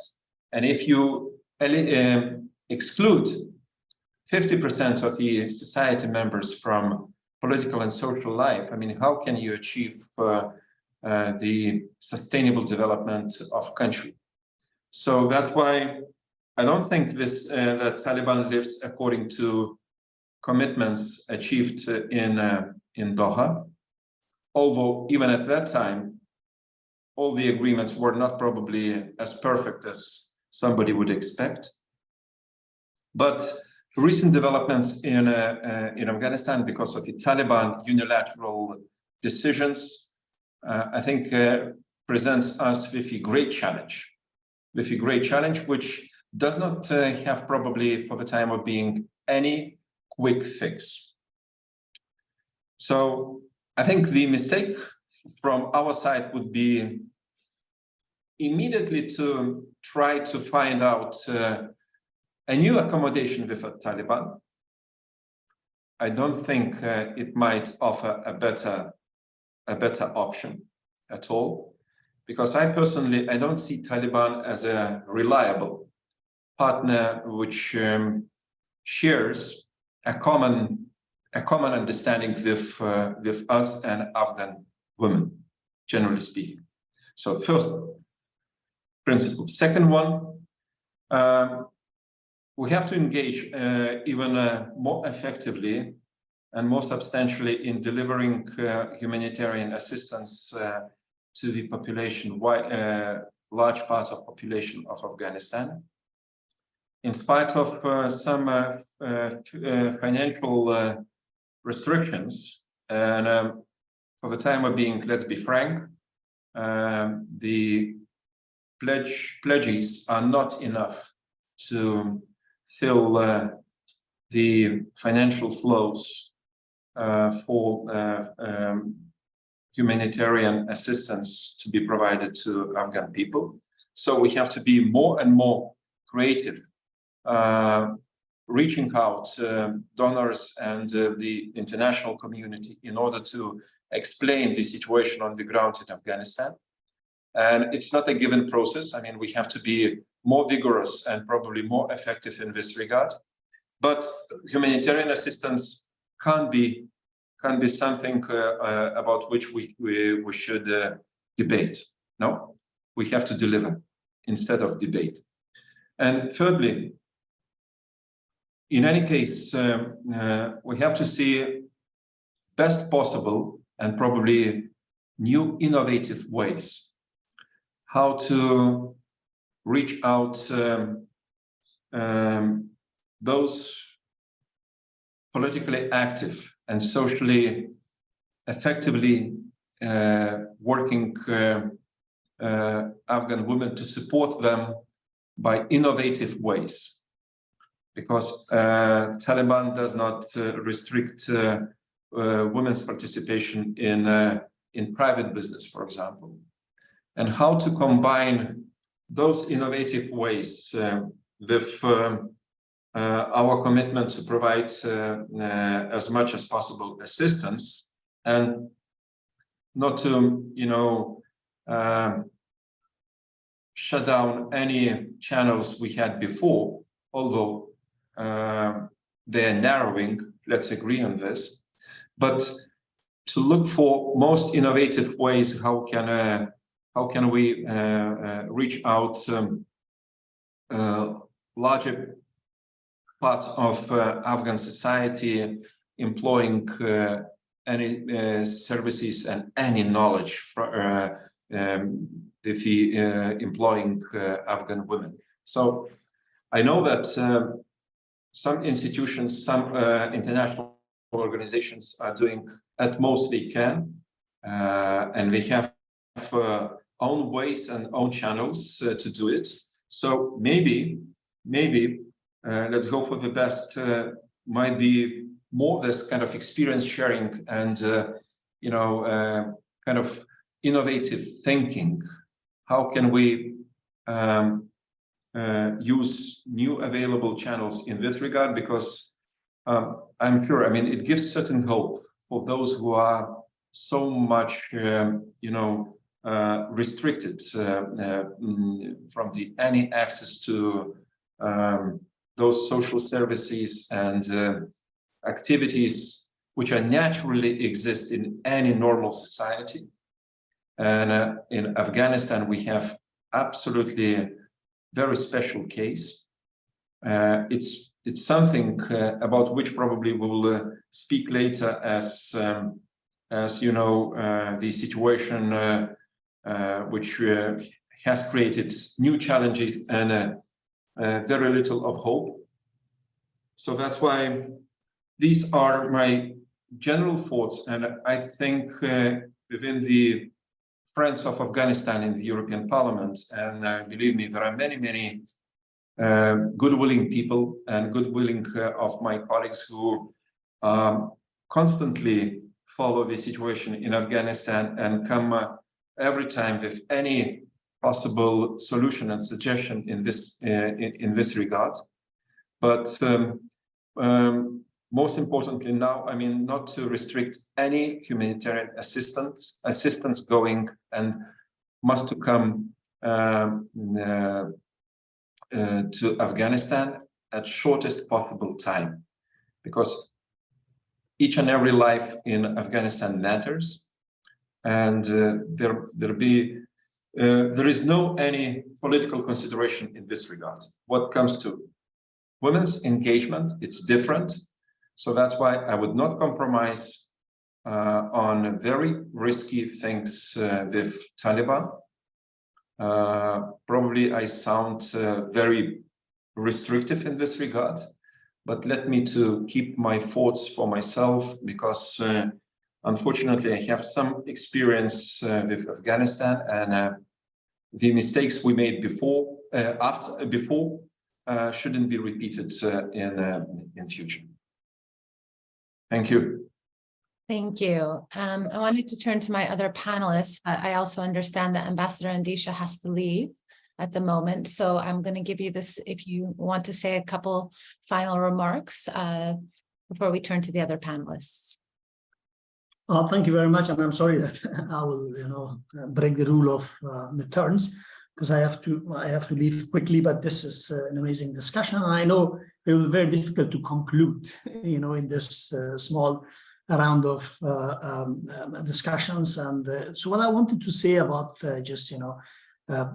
And if you exclude 50% of the society members from political and social life, I mean, how can you achieve the sustainable development of country? So that's why I don't think this that Taliban lives according to commitments achieved in Doha, although even at that time, all the agreements were not probably as perfect as somebody would expect. But recent developments in Afghanistan, because of the Taliban unilateral decisions, I think presents us with a great challenge, which does not have probably for the time of being any quick fix. So I think the mistake from our side would be immediately to try to find out a new accommodation with the Taliban. I don't think it might offer a better option at all, because I personally, I don't see Taliban as a reliable partner which shares a common understanding with us and Afghan women, generally speaking. So first principle. Second one, we have to engage even more effectively and more substantially in delivering humanitarian assistance to the population, large parts of population of Afghanistan. In spite of some financial restrictions, and for the time of being, let's be frank, the pledges are not enough to fill the financial flows for humanitarian assistance to be provided to Afghan people. So we have to be more and more creative, reaching out donors and the international community in order to explain the situation on the ground in Afghanistan. And it's not a given process. I mean, we have to be more vigorous and probably more effective in this regard. But humanitarian assistance can't be something about which we should debate. No, we have to deliver instead of debate. And thirdly, in any case, we have to see best possible and probably new innovative ways how to reach out those politically active and socially effectively working Afghan women, to support them by innovative ways. Because Taliban does not restrict women's participation in private business, for example. And how to combine those innovative ways with our commitment to provide as much as possible assistance, and not to, shut down any channels we had before, although they're narrowing, let's agree on this, but to look for most innovative ways how can how can we reach out larger parts of Afghan society, employing any services and any knowledge for employing Afghan women. So I know that some institutions, some international organizations are doing at most they can, and they have own ways and own channels to do it. So maybe let's go for the best. Might be more this kind of experience sharing and kind of innovative thinking. How can we use new available channels in this regard? Because I'm sure, I mean, it gives certain hope for those who are so much, restricted from any access to those social services and activities which are naturally exist in any normal society. And in Afghanistan, we have absolutely very special case. It's something about which probably we will speak later, as you know, the situation which has created new challenges and very little of hope. So that's why these are my general thoughts, and I think within the Friends of Afghanistan in the European Parliament, and believe me, there are many good-willing people and good-willing of my colleagues who constantly follow the situation in Afghanistan and come every time with any possible solution and suggestion in this regard. But most importantly now, I mean, not to restrict any humanitarian assistance going, and must to come to Afghanistan at shortest possible time, because each and every life in Afghanistan matters, and there is no any political consideration in this regard. What comes to women's engagement, it's different. So that's why I would not compromise on very risky things with Taliban. Probably I sound very restrictive in this regard, but let me to keep my thoughts for myself, because unfortunately I have some experience with Afghanistan, and the mistakes we made before shouldn't be repeated in future. Thank you. Thank you. I wanted to turn to my other panelists. I also understand that Ambassador Andisha has to leave at the moment, so I'm going to give you this if you want to say a couple final remarks before we turn to the other panelists. Thank you very much, and I'm sorry that I will, break the rule of the turns, because I have to leave quickly. But this is an amazing discussion, and I know it will be very difficult to conclude, in this small round of discussions. And so, what I wanted to say about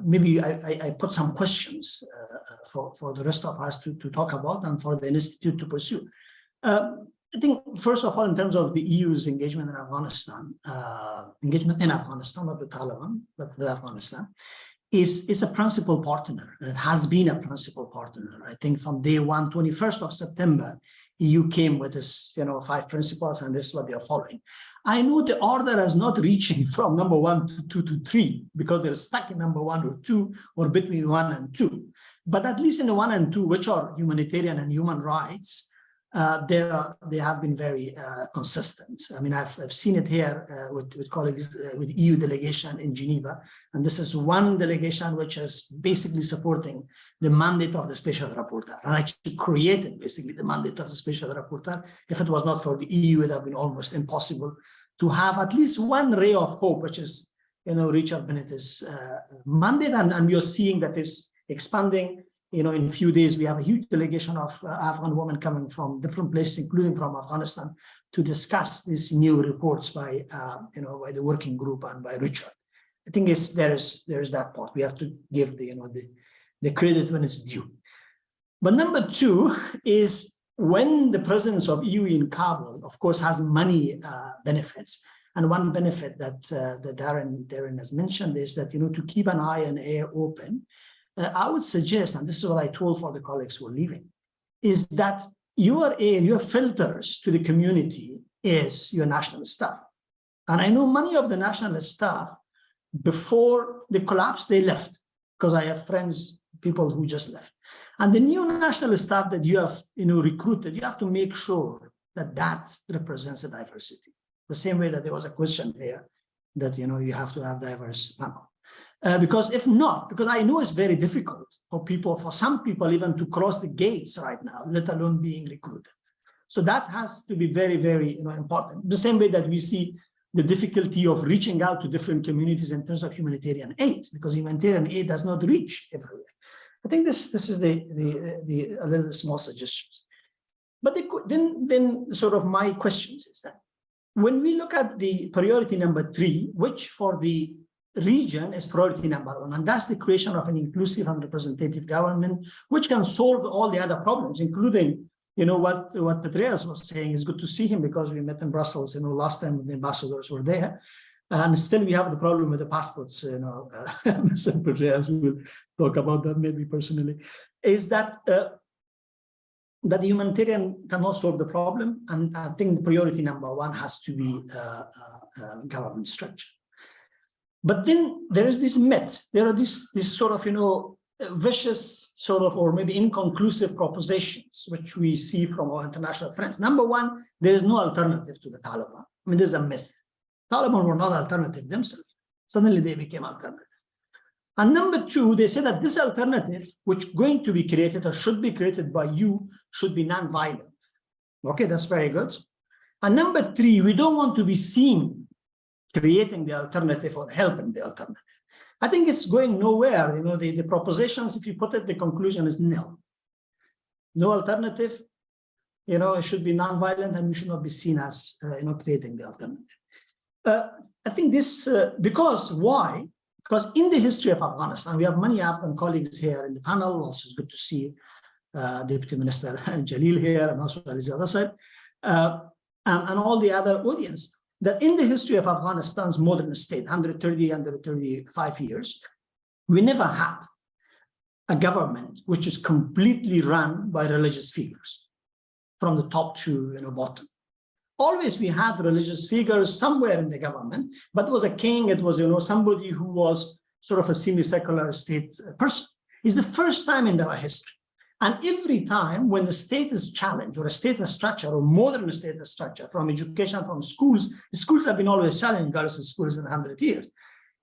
maybe I put some questions for the rest of us to talk about, and for the Institute to pursue. I think, first of all, in terms of the EU's engagement in Afghanistan, not with Taliban, but with Afghanistan, is a principal partner. It has been a principal partner. I think from day one, 21st of September, EU came with this, 5 principles, and this is what they are following. I know the order is not reaching from number 1 to 2 to 3, because they're stuck in number 1 or 2, or between 1 and 2. But at least in the 1 and 2, which are humanitarian and human rights, they have been very consistent. I mean, I've seen it here with colleagues with EU delegation in Geneva, and this is one delegation which is basically supporting the mandate of the special rapporteur, and actually created basically the mandate of the special rapporteur. If it was not for the EU, it would have been almost impossible to have at least one ray of hope, which is, Richard Bennett's mandate, and you're seeing that is expanding. In a few days, we have a huge delegation of Afghan women coming from different places, including from Afghanistan, to discuss these new reports by the working group and by Richard. I think there's that part. We have to give the credit when it's due. But number two is when the presence of EU in Kabul, of course, has many benefits. And one benefit that Darren has mentioned is that, to keep an eye and ear open, I would suggest, and this is what I told for the colleagues who are leaving, is that your filters to the community is your national staff. And I know many of the national staff, before the collapse, they left, because I have friends, people who just left. And the new national staff that you have recruited, you have to make sure that represents a diversity. The same way that there was a question here that you have to have diverse panel. Because if not, because I know it's very difficult for some people even to cross the gates right now, let alone being recruited. So that has to be very, very important. The same way that we see the difficulty of reaching out to different communities in terms of humanitarian aid, because humanitarian aid does not reach everywhere. I think this is the a little small suggestions. But then sort of my questions is that when we look at the priority number 3, which for the region is priority number 1, and that's the creation of an inclusive and representative government, which can solve all the other problems, including what Theros was saying. It's good to see him because we met in Brussels, last time the ambassadors were there. And still we have the problem with the passports, Mr. Theros will talk about that maybe personally, is that that the humanitarian cannot solve the problem. And I think the priority number 1 has to be government structure. But then there is this myth, there are this sort of, vicious sort of, or maybe inconclusive propositions, which we see from our international friends. Number 1, there is no alternative to the Taliban. I mean, there's a myth. Taliban were not alternative themselves. Suddenly they became alternative. And number 2, they say that this alternative, which going to be created or should be created by you, should be non-violent. Okay, that's very good. And number 3, we don't want to be seen creating the alternative or helping the alternative. I think it's going nowhere. The propositions, if you put it, the conclusion is nil. No alternative, it should be non-violent, and we should not be seen as, creating the alternative. I think this, because why? Because in the history of Afghanistan, we have many Afghan colleagues here in the panel. Also, it's good to see Deputy Minister Jalil here, and also on the other side, and all the other audience, that in the history of Afghanistan's modern state, 135 years, we never had a government which is completely run by religious figures, from the top to bottom. Always we had religious figures somewhere in the government, but it was a king, it was somebody who was sort of a semi-secular state person. It's the first time in our history. And every time when the state is challenged, or a state structure, or modern state structure, from education, from schools, the schools have been always challenged, regardless of schools in 100 years.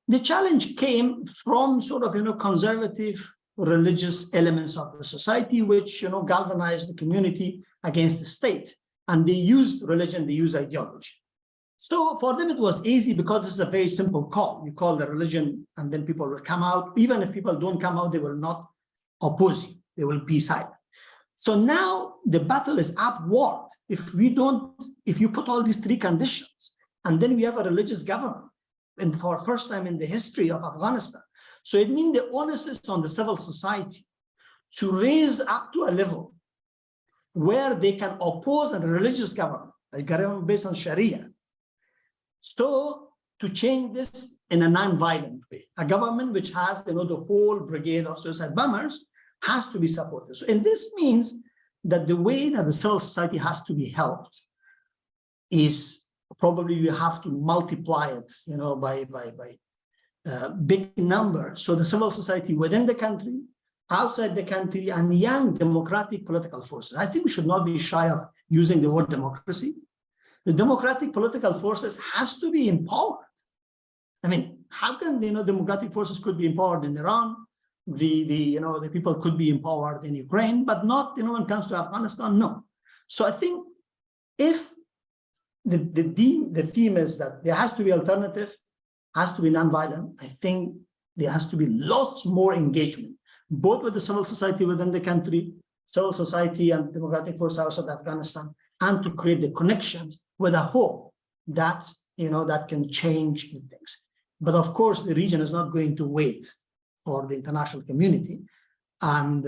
The challenge came from sort of conservative religious elements of the society, which galvanized the community against the state. And they used religion, they used ideology. So for them, it was easy because this is a very simple call. You call the religion, and then people will come out. Even if people don't come out, they will not oppose you. They will be silent. So now the battle is upward. If you put all these 3 conditions, and then we have a religious government, and for the first time in the history of Afghanistan. So it means the onus is on the civil society to raise up to a level where they can oppose a religious government, a government based on Sharia. So to change this in a non-violent way, a government which has the whole brigade of suicide bombers has to be supported. So, and this means that the way that the civil society has to be helped is probably you have to multiply it, by big number. So the civil society within the country, outside the country, and young democratic political forces. I think we should not be shy of using the word democracy. The democratic political forces has to be empowered. I mean, how can democratic forces could be empowered in Iran? The people could be empowered in Ukraine, but not when it comes to Afghanistan. No. So I think if the theme is that there has to be alternative, has to be nonviolent, I think there has to be lots more engagement, both with the civil society within the country, civil society and democratic forces outside Afghanistan, and to create the connections with a hope that that can change the things. But of course, the region is not going to wait for the international community. And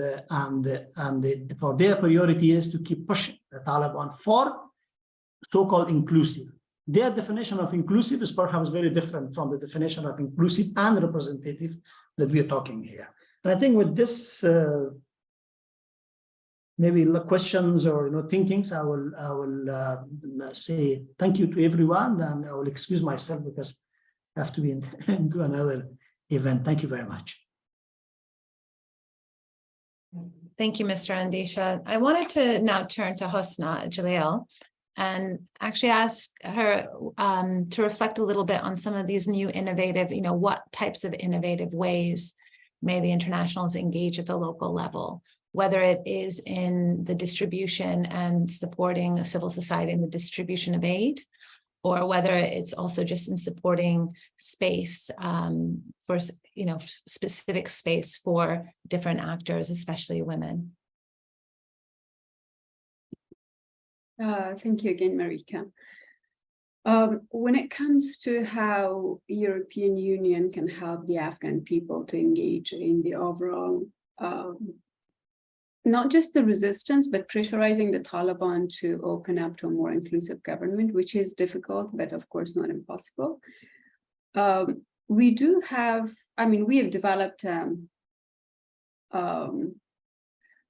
for their priority is to keep pushing the Taliban for so-called inclusive. Their definition of inclusive is perhaps very different from the definition of inclusive and representative that we are talking here. And I think with this, maybe questions or thinkings, I will say thank you to everyone, and I will excuse myself because I have to be into another event. Thank you very much. Thank you, Mr. Andisha. I wanted to now turn to Hosna Jalil and actually ask her to reflect a little bit on some of these new innovative, what types of innovative ways may the internationals engage at the local level, whether it is in the distribution and supporting civil society in the distribution of aid, or whether it's also just in supporting space for, specific space for different actors, especially women. Thank you again, Marika. When it comes to how European Union can help the Afghan people to engage in the overall, not just the resistance, but pressurizing the Taliban to open up to a more inclusive government, which is difficult, but of course not impossible. We do have, we have developed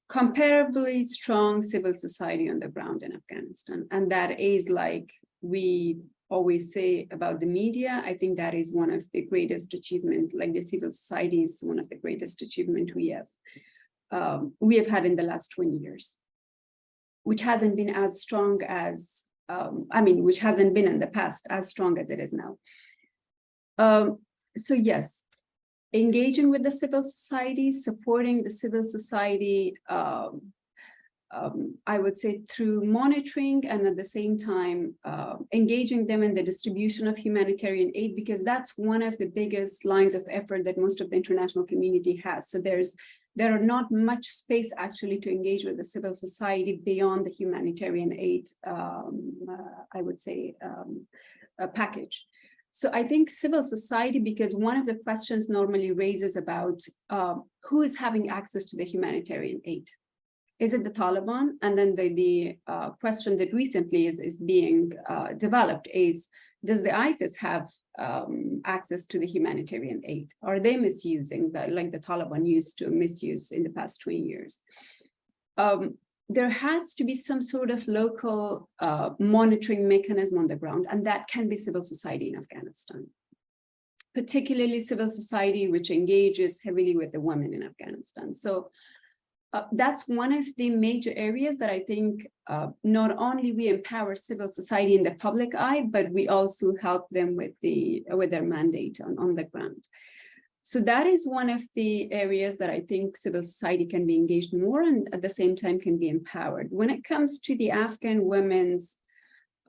comparably strong civil society on the ground in Afghanistan. And that is, like we always say about the media, I think that is one of the greatest achievements, like the civil society is one of the greatest achievements we have had in the last 20 years, which hasn't been as strong as, which hasn't been in the past as strong as it is now. So yes, engaging with the civil society, supporting the civil society, I would say through monitoring, and at the same time, engaging them in the distribution of humanitarian aid, because that's one of the biggest lines of effort that most of the international community has. So there are not much space actually to engage with the civil society beyond the humanitarian aid, I would say, package. So I think civil society, because one of the questions normally raises about who is having access to the humanitarian aid. Is it the Taliban? And then the question that recently is being developed is, does the ISIS have access to the humanitarian aid? Are they misusing that, like the Taliban used to misuse in the past 20 years? There has to be some sort of local monitoring mechanism on the ground, and that can be civil society in Afghanistan, particularly civil society which engages heavily with the women in Afghanistan. So that's one of the major areas that I think not only we empower civil society in the public eye, but we also help them with their mandate on the ground. So that is one of the areas that I think civil society can be engaged more and at the same time can be empowered. When it comes to the Afghan women's,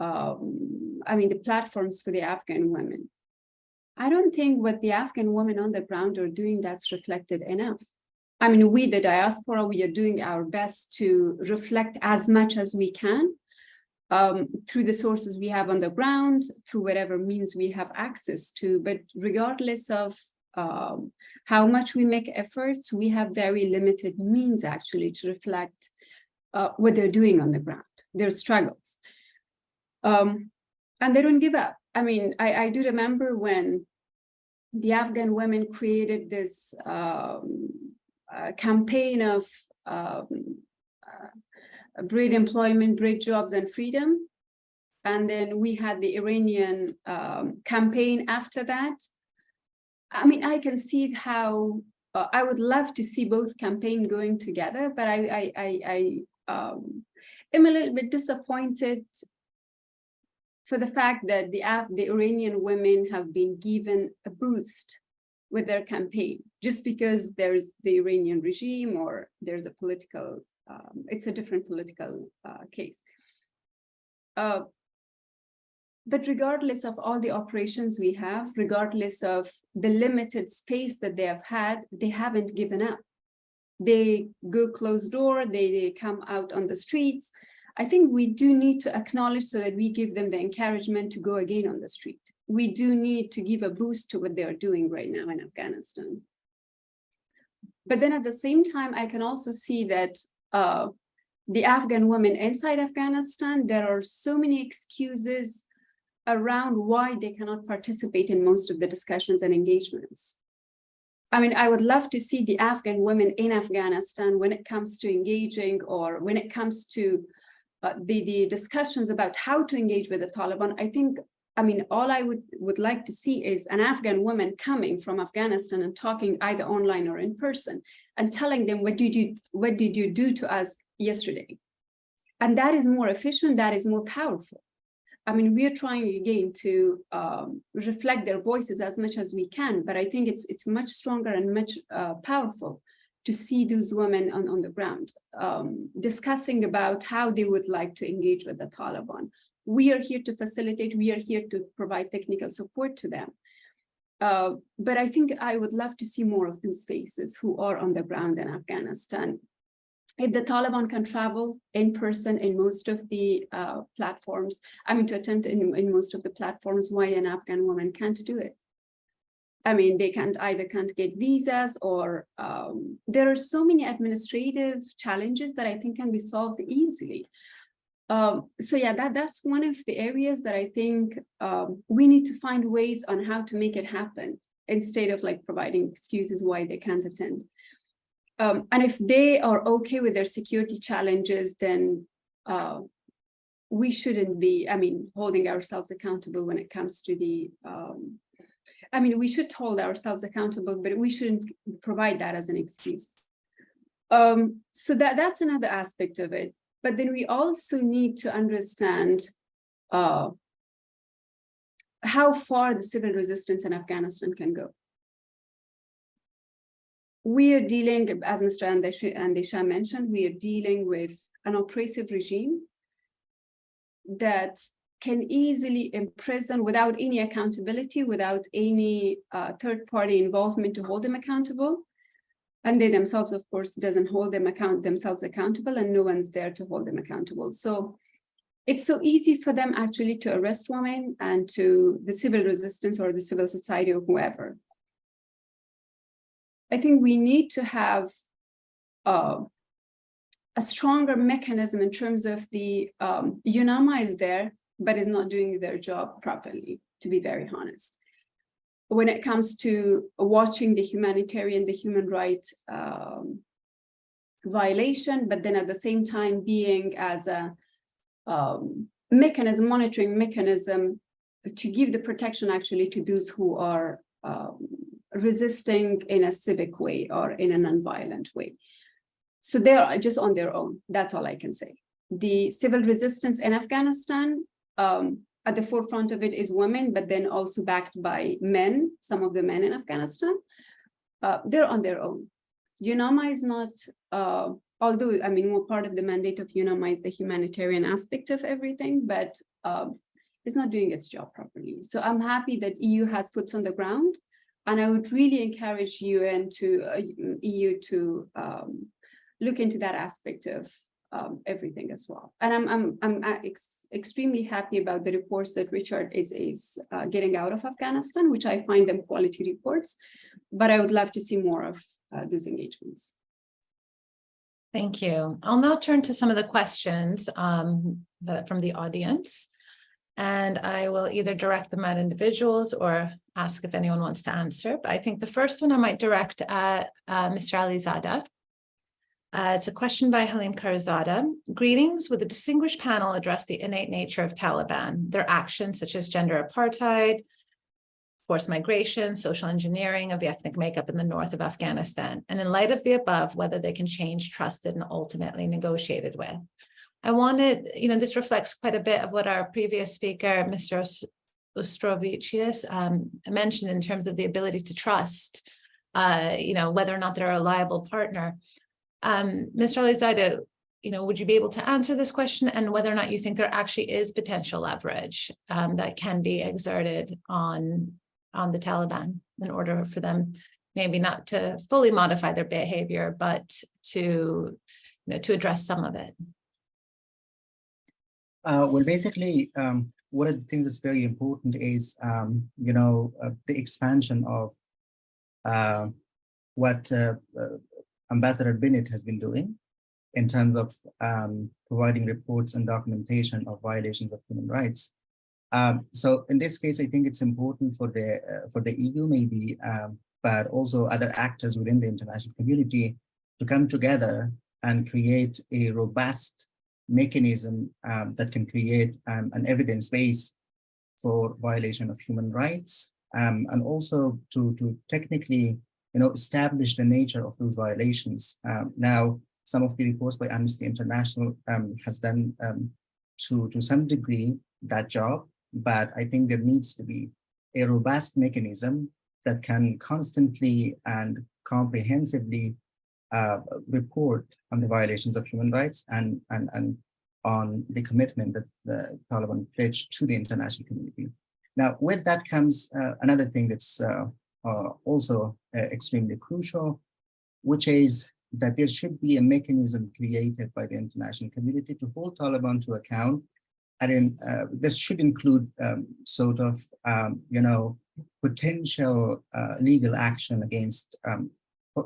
the platforms for the Afghan women, I don't think what the Afghan women on the ground are doing that's reflected enough. We, the diaspora, we are doing our best to reflect as much as we can through the sources we have on the ground, through whatever means we have access to. But regardless of how much we make efforts, we have very limited means actually to reflect what they're doing on the ground, their struggles. And they don't give up. I do remember when the women created this campaign of breed employment, breed jobs and freedom. And then we had the Iranian campaign after that. I can see how I would love to see both campaigns going together, but I am a little bit disappointed for the fact that the Iranian women have been given a boost with their campaign, just because there's the Iranian regime or there's a political, it's a different political case. But regardless of all the operations we have, regardless of the limited space that they have had, they haven't given up. They go closed door, they come out on the streets. I think we do need to acknowledge so that we give them the encouragement to go again on the street, we do need to give a boost to what they're doing right now in Afghanistan. But then at the same time, I can also see that the Afghan women inside Afghanistan, there are so many excuses around why they cannot participate in most of the discussions and engagements. I mean, I would love to see the Afghan women in Afghanistan when it comes to engaging, or when it comes to the discussions about how to engage with the Taliban. I mean, all I would like to see is an Afghan woman coming from Afghanistan and talking either online or in person and telling them, what did you do to us yesterday? And that is more efficient, that is more powerful. I mean, we are trying again to reflect their voices as much as we can, but I think it's much stronger and much powerful to see those women on the ground discussing about how they would like to engage with the Taliban. We are here to facilitate, we are here to provide technical support to them. But I think I would love to see more of those faces who are on the ground in Afghanistan. If the Taliban can travel in person in most of the platforms, I mean, to attend in most of the platforms, why an Afghan woman can't do it? I mean, they can't get visas, or there are so many administrative challenges that I think can be solved easily. So yeah, that's one of the areas that I think we need to find ways on how to make it happen, instead of like providing excuses why they can't attend. And if they are okay with their security challenges, then we shouldn't be, I mean, holding ourselves accountable when it comes to the, I mean, we should hold ourselves accountable, but we shouldn't provide that as an excuse. So that's another aspect of it. But then we also need to understand how far the civil resistance in Afghanistan can go. We are dealing, as Mr. Andesha mentioned, we are dealing with an oppressive regime that can easily imprison without any accountability, without any third-party involvement to hold them accountable. And they themselves, of course, doesn't hold themselves accountable, and no one's there to hold them accountable. So it's so easy for them actually to arrest women and to the civil resistance or the civil society or whoever. I think we need to have a stronger mechanism in terms of the UNAMA is there, but is not doing their job properly, to be very honest. When it comes to watching the humanitarian, the human rights violation, but then at the same time being as a mechanism, monitoring mechanism to give the protection actually to those who are resisting in a civic way or in a non-violent way. So they're just on their own. That's all I can say. The civil resistance in Afghanistan, at the forefront of it is women, but then also backed by men, some of the men in Afghanistan. They're on their own. UNAMA is not, although, I mean, more part of the mandate of UNAMA is the humanitarian aspect of everything, but it's not doing its job properly. So I'm happy that EU has foots on the ground. And I would really encourage EU to look into that aspect of everything as well. And I'm extremely happy about the reports that Richard is getting out of Afghanistan, which I find them quality reports. But I would love to see more of those engagements. Thank you. I'll now turn to some of the questions from the audience. And I will either direct them at individuals or ask if anyone wants to answer. But I think the first one I might direct at Mr. Alizadeh. It's a question by Halim Karizada. Greetings. Would the distinguished panel address the innate nature of Taliban, their actions such as gender apartheid, forced migration, social engineering of the ethnic makeup in the north of Afghanistan, and in light of the above, whether they can change trusted and ultimately negotiated with? I wanted, this reflects quite a bit of what our previous speaker, Mr. Ostrovicius, mentioned in terms of the ability to trust, whether or not they're a reliable partner. Mr. Alizadeh, would you be able to answer this question, and whether or not you think there actually is potential leverage that can be exerted on the Taliban in order for them maybe not to fully modify their behavior, but to address some of it? Well, basically, one of the things that's very important is, the expansion of what Ambassador Bennett has been doing in terms of providing reports and documentation of violations of human rights. So in this case, I think it's important for the EU maybe, but also other actors within the international community to come together and create a robust mechanism that can create an evidence base for violation of human rights, and also to technically, establish the nature of those violations. Now, some of the reports by Amnesty International has done to some degree that job, but I think there needs to be a robust mechanism that can constantly and comprehensively report on the violations of human rights and on the commitment that the Taliban pledged to the international community. Now, with that comes another thing that's also extremely crucial, which is that there should be a mechanism created by the international community to hold Taliban to account. And this should include potential legal action against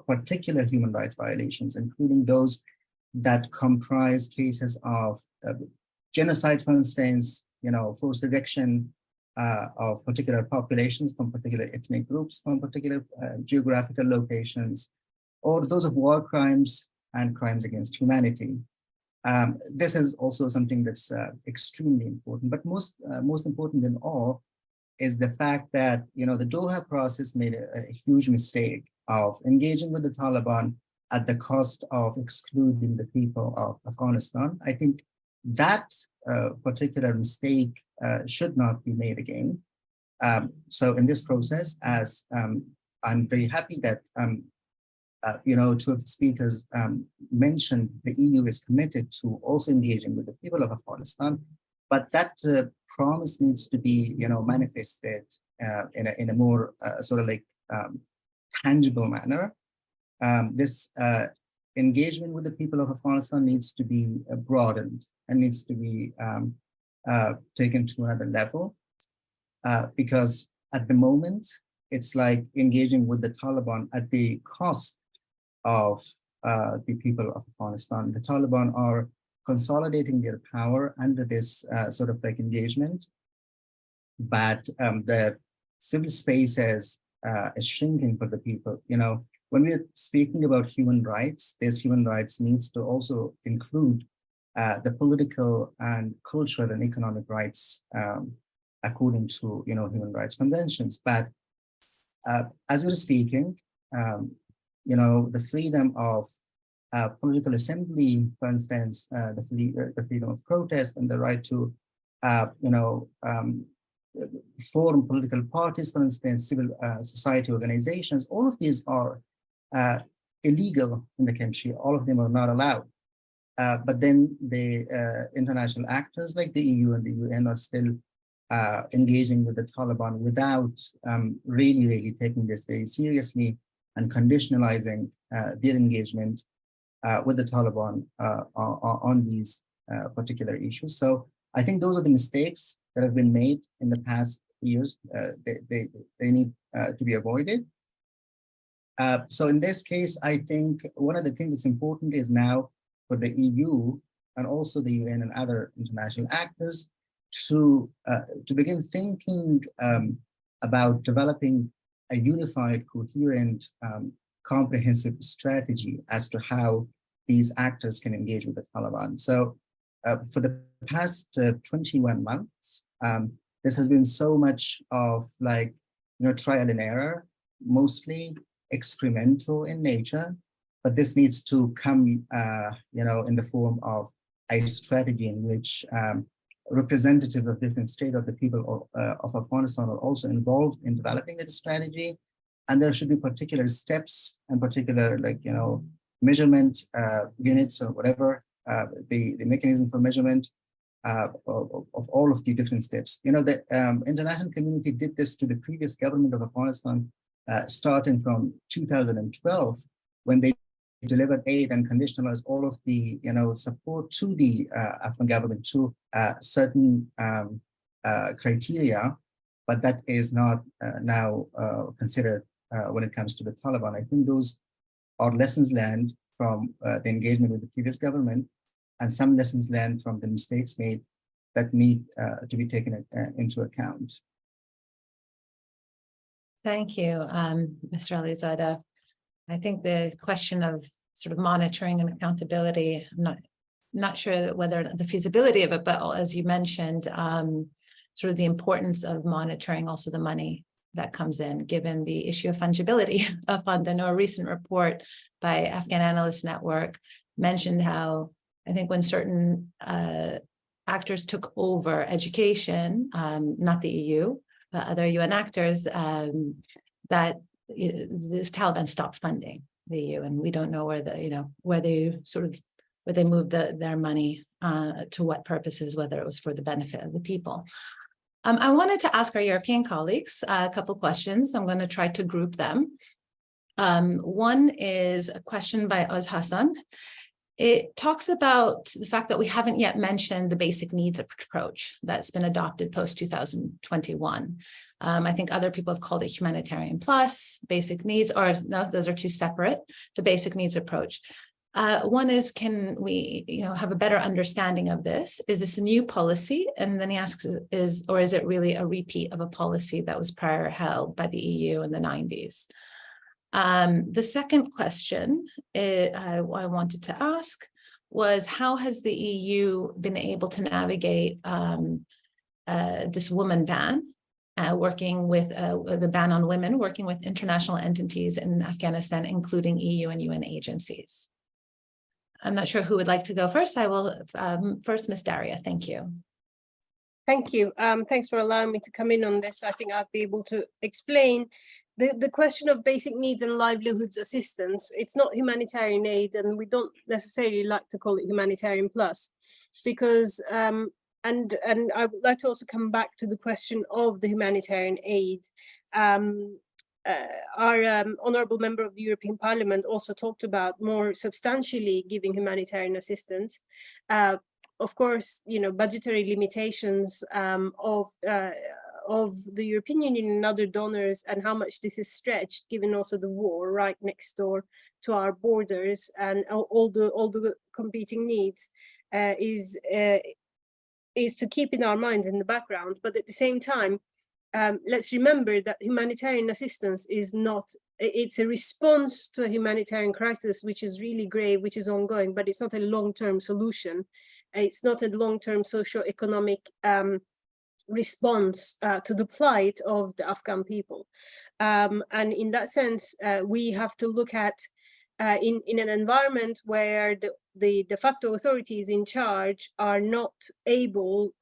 particular human rights violations, including those that comprise cases of genocide, for instance, forced eviction of particular populations from particular ethnic groups, from particular geographical locations, or those of war crimes and crimes against humanity. This is also something that's extremely important, but most important than all is the fact that the Doha process made a huge mistake of engaging with the Taliban at the cost of excluding the people of Afghanistan. I think that particular mistake should not be made again. So in this process, as I'm very happy that two of the speakers mentioned the EU is committed to also engaging with the people of Afghanistan, but that promise needs to be, manifested in a more tangible manner. This engagement with the people of Afghanistan needs to be broadened and needs to be taken to another level, because at the moment, it's like engaging with the Taliban at the cost of the people of Afghanistan. The Taliban are consolidating their power under this engagement, but the civil space is shrinking for the people. When we're speaking about human rights, this human rights needs to also include the political and cultural and economic rights according to human rights conventions. But as we're speaking, the freedom of political assembly, for instance, the freedom of protest and the right to form political parties, for instance, civil society organizations, all of these are illegal in the country. All of them are not allowed. But then the international actors like the EU and the UN are still engaging with the Taliban without really taking this very seriously and conditionalizing their engagement with the Taliban on these particular issues. So I think those are the mistakes that have been made in the past years. They need to be avoided. So in this case, I think one of the things that's important is now for the EU and also the UN and other international actors to begin thinking about developing a unified, coherent, comprehensive strategy as to how these actors can engage with the Taliban. So for the past 21 months, this has been so much of trial and error, mostly experimental in nature, but this needs to come, in the form of a strategy in which representatives of different states of the people of Afghanistan are also involved in developing the strategy. And there should be particular steps and particular, measurement units or whatever, the mechanism for measurement of all of the different steps. The international community did this to the previous government of Afghanistan, starting from 2012, when they delivered aid and conditionalized all of the support to the Afghan government to certain criteria, but that is not now considered when it comes to the Taliban. I think those are lessons learned from the engagement with the previous government, and some lessons learned from the mistakes made that need to be taken into account. Thank you, Mr. Alizadeh. I think the question of sort of monitoring and accountability, I'm not sure whether the feasibility of it, but as you mentioned, sort of the importance of monitoring also the money that comes in, given the issue of fungibility of funds. I know a recent report by Afghan Analyst Network mentioned how, I think when certain actors took over education, not the EU, but other UN actors, that this Taliban stopped funding the EU, and we don't know where where they moved their money to what purposes, whether it was for the benefit of the people. I wanted to ask our European colleagues a couple questions. I'm going to try to group them. One is a question by Oz Hassan. It talks about the fact that we haven't yet mentioned the basic needs approach that's been adopted post-2021. I think other people have called it humanitarian plus, basic needs, or no, those are two separate, the basic needs approach. One is, can we have a better understanding of this? Is this a new policy? And then he asks, is it really a repeat of a policy that was prior held by the EU in the 90s? The second question I wanted to ask was, how has the EU been able to navigate this woman ban, working with the ban on women, working with international entities in Afghanistan, including EU and UN agencies? I'm not sure who would like to go first. I will first, Ms. Daria, thank you. Thank you. Thanks for allowing me to come in on this. I think I'll be able to explain the question of basic needs and livelihoods assistance. It's not humanitarian aid, and we don't necessarily like to call it humanitarian plus, because and I would like to also come back to the question of the humanitarian aid. Our honourable member of the European Parliament also talked about more substantially giving humanitarian assistance. Of course, budgetary limitations of the European Union and other donors, and how much this is stretched, given also the war right next door to our borders and all the competing needs, is to keep in our minds in the background. But at the same time, let's remember that humanitarian assistance is not, it's a response to a humanitarian crisis, which is really grave, which is ongoing, but it's not a long-term solution. It's not a long-term socio-economic response to the plight of the Afghan people. And in that sense, we have to look at, in an environment where the de facto authorities in charge are not able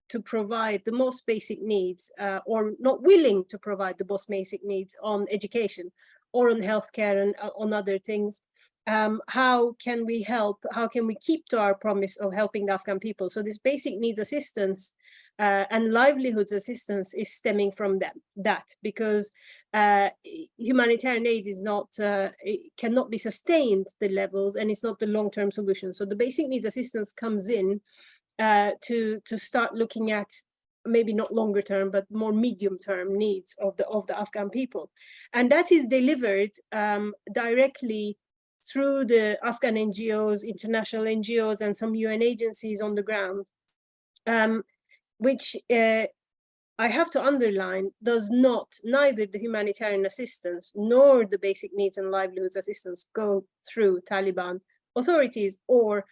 to provide the most basic needs, or not willing to provide the most basic needs on education or on healthcare and on other things. How can we help? How can we keep to our promise of helping the Afghan people? So this basic needs assistance and livelihoods assistance is stemming from that, because humanitarian aid is not, it cannot be sustained the levels, and it's not the long-term solution. So the basic needs assistance comes in to start looking at maybe not longer term, but more medium term needs of the Afghan people. And that is delivered directly through the Afghan NGOs, international NGOs, and some UN agencies on the ground, which I have to underline, does not, neither the humanitarian assistance nor the basic needs and livelihoods assistance go through Taliban authorities or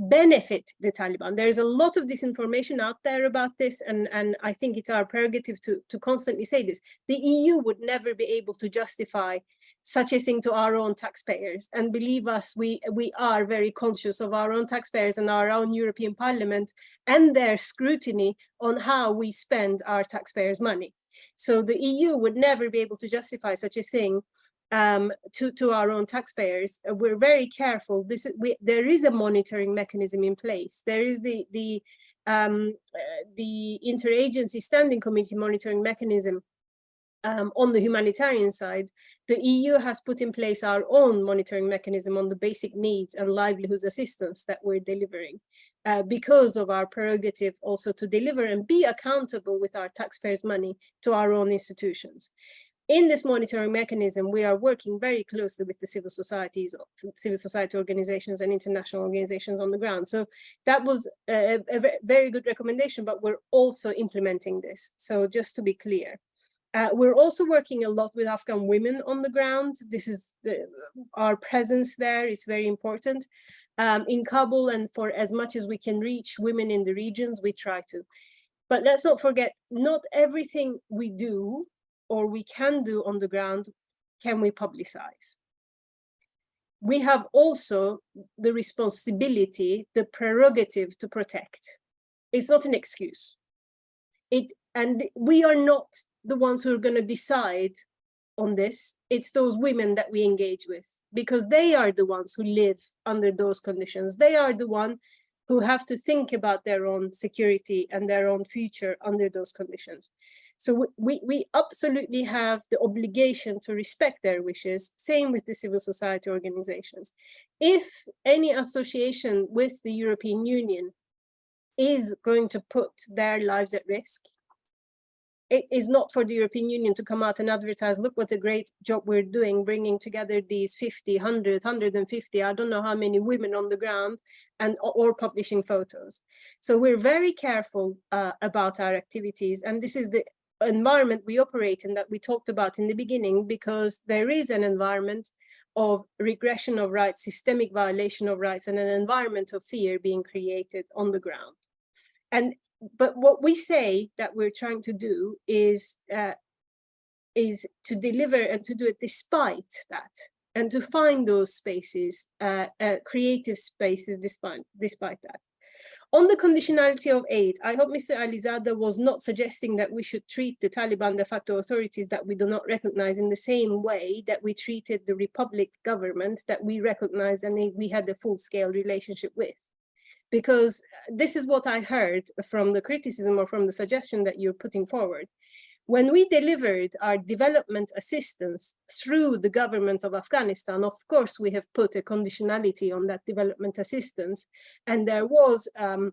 benefit the Taliban. There is a lot of disinformation out there about this, and I think it's our prerogative to constantly say this. The EU would never be able to justify such a thing to our own taxpayers, and believe us, we are very conscious of our own taxpayers and our own European Parliament and their scrutiny on how we spend our taxpayers' money. So the EU would never be able to justify such a thing to our own taxpayers. We're very careful. There is a monitoring mechanism in place. There is the interagency standing committee monitoring mechanism On the humanitarian side, the EU has put in place our own monitoring mechanism on the basic needs and livelihoods assistance that we're delivering, because of our prerogative also to deliver and be accountable with our taxpayers' money to our own institutions. In this monitoring mechanism, we are working very closely with the civil society organizations and international organizations on the ground. So that was a very good recommendation, but we're also implementing this. So just to be clear. We're also working a lot with Afghan women on the ground. This is our presence there is very important in Kabul, and for as much as we can reach women in the regions, we try to. But let's not forget, not everything we do or we can do on the ground can we publicize. We have also the responsibility, the prerogative to protect. It's not an excuse. And we are not the ones who are going to decide on this. It's those women that we engage with, because they are the ones who live under those conditions. They are the ones who have to think about their own security and their own future under those conditions. So we absolutely have the obligation to respect their wishes. Same with the civil society organizations. If any association with the European Union is going to put their lives at risk, it is not for the European Union to come out and advertise, look what a great job we're doing, bringing together these 50, 100, 150, I don't know how many women on the ground, and or publishing photos. So we're very careful about our activities. And this is the environment we operate in that we talked about in the beginning, because there is an environment of regression of rights, systemic violation of rights, and an environment of fear being created on the ground. But what we say that we're trying to do is to deliver and to do it despite that, and to find those spaces, creative spaces despite that. On the conditionality of aid, I hope Mr. Alizadeh was not suggesting that we should treat the Taliban de facto authorities that we do not recognize in the same way that we treated the Republic government that we recognized and we had a full-scale relationship with. Because this is what I heard from the criticism or from the suggestion that you're putting forward. When we delivered our development assistance through the government of Afghanistan, of course, we have put a conditionality on that development assistance. And there was an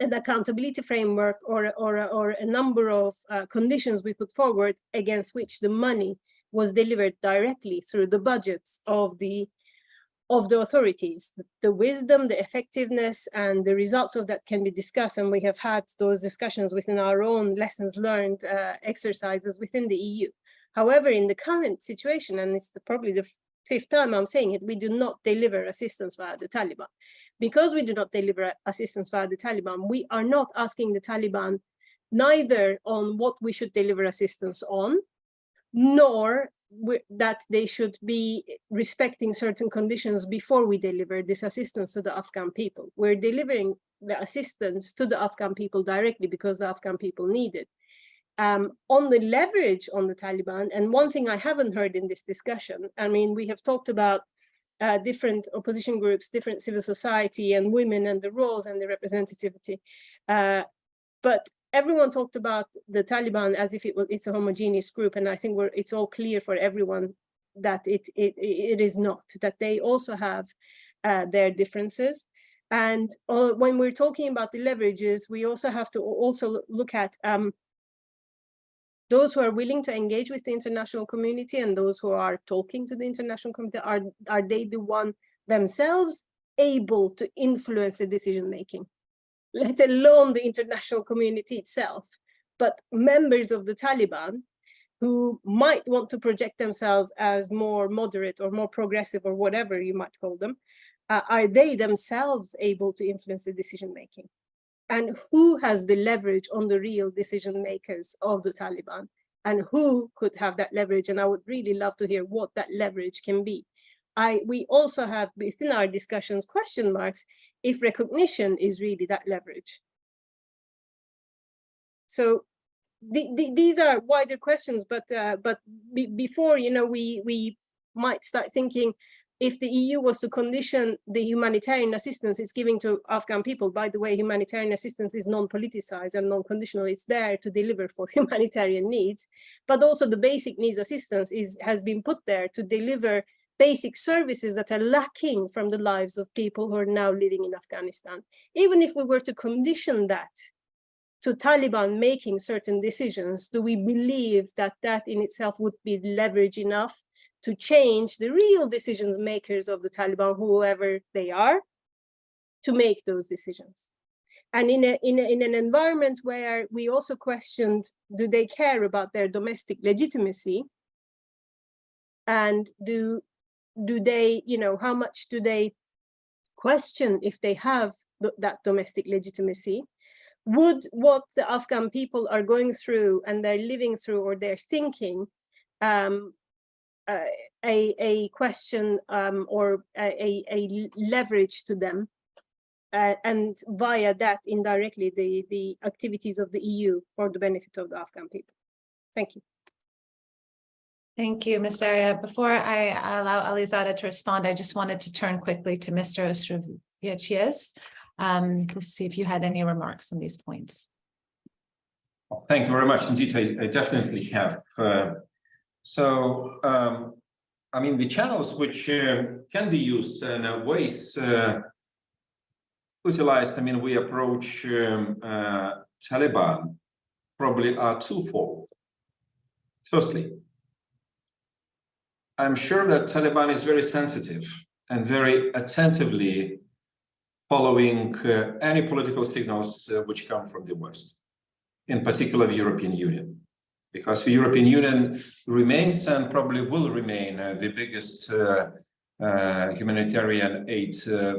accountability framework or a number of conditions we put forward against which the money was delivered directly through the budgets of the authorities. The wisdom, the effectiveness, and the results of that can be discussed, and we have had those discussions within our own lessons learned exercises within the EU. However, in the current situation, and it's probably the fifth time I'm saying it, we do not deliver assistance via the Taliban. Because we do not deliver assistance via the Taliban, we are not asking the Taliban neither on what we should deliver assistance on, nor that they should be respecting certain conditions before we deliver this assistance to the Afghan people. We're delivering the assistance to the Afghan people directly because the Afghan people need it. On the leverage on the Taliban, and one thing I haven't heard in this discussion, I mean, we have talked about different opposition groups, different civil society and women and the roles and the representativity, but everyone talked about the Taliban as if it's a homogeneous group, and I think it's all clear for everyone that it is not, that they also have their differences. And when we're talking about the leverages, we also have to also look at those who are willing to engage with the international community and those who are talking to the international community. Are they the one themselves able to influence the decision making? Let alone the international community itself, but members of the Taliban who might want to project themselves as more moderate or more progressive or whatever you might call them, are they themselves able to influence the decision making? And who has the leverage on the real decision makers of the Taliban? And who could have that leverage? And I would really love to hear what that leverage can be. We also have within our discussions question marks if recognition is really that leverage. So these are wider questions, but before we might start thinking if the EU was to condition the humanitarian assistance it's giving to Afghan people, by the way, humanitarian assistance is non-politicized and non-conditional, it's there to deliver for humanitarian needs, but also the basic needs assistance has been put there to deliver basic services that are lacking from the lives of people who are now living in Afghanistan. Even if we were to condition that to Taliban making certain decisions, do we believe that that in itself would be leverage enough to change the real decision makers of the Taliban, whoever they are, to make those decisions? And in an environment where we also questioned, do they care about their domestic legitimacy? And do they, how much do they question if they have that domestic legitimacy? Would what the Afghan people are going through and they're living through or they're thinking a question or a leverage to them, and via that indirectly the activities of the EU for the benefit of the Afghan people? Thank you. Thank you, Ms. Daria. Before I allow Alizada to respond, I just wanted to turn quickly to Mr. Ostrovicius to see if you had any remarks on these points. Thank you very much. Indeed, I definitely have. I mean, the channels which can be used and ways utilized, I mean, we approach Taliban probably are twofold. Firstly, I'm sure that Taliban is very sensitive and very attentively following any political signals which come from the West, in particular the European Union, because the European Union remains and probably will remain the biggest humanitarian aid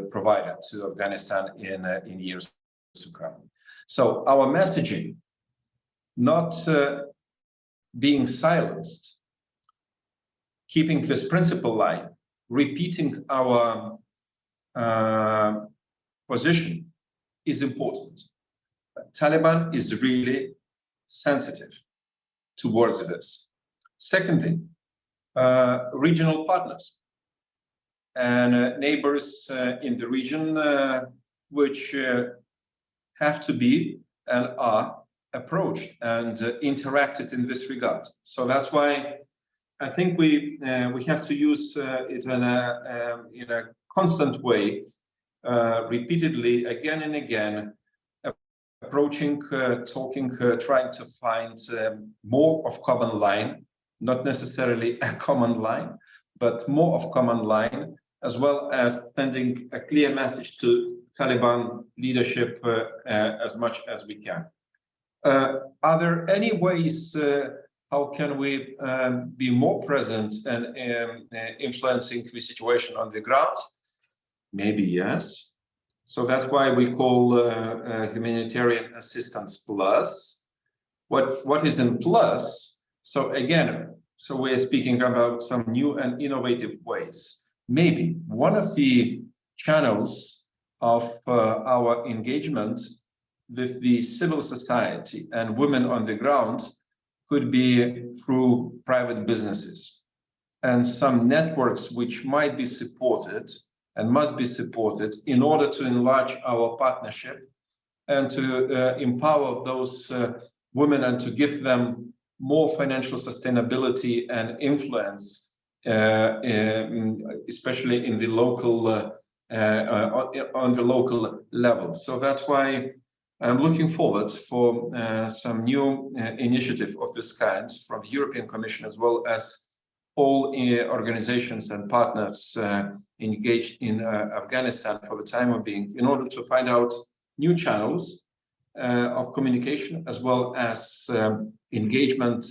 provider to Afghanistan in years to come. So our messaging, not being silenced, keeping this principle line, repeating our position is important. Taliban is really sensitive towards this. Secondly, regional partners and neighbors in the region which have to be and are approached and interacted in this regard. So that's why I think we have to use it in a constant way, repeatedly, again and again, approaching, talking, trying to find more of common line, not necessarily a common line, but more of common line, as well as sending a clear message to Taliban leadership as much as we can. Are there any ways how can we be more present and influencing the situation on the ground? Maybe yes. So that's why we call humanitarian assistance plus. What is in plus? So again, so we're speaking about some new and innovative ways. Maybe one of the channels of our engagement with the civil society and women on the ground could be through private businesses and some networks which might be supported and must be supported in order to enlarge our partnership and to empower those women and to give them more financial sustainability and influence, especially in the local, on the local level. So that's why I'm looking forward for some new initiative of this kind from the European Commission, as well as all organizations and partners engaged in Afghanistan for the time of being, in order to find out new channels of communication, as well as engagement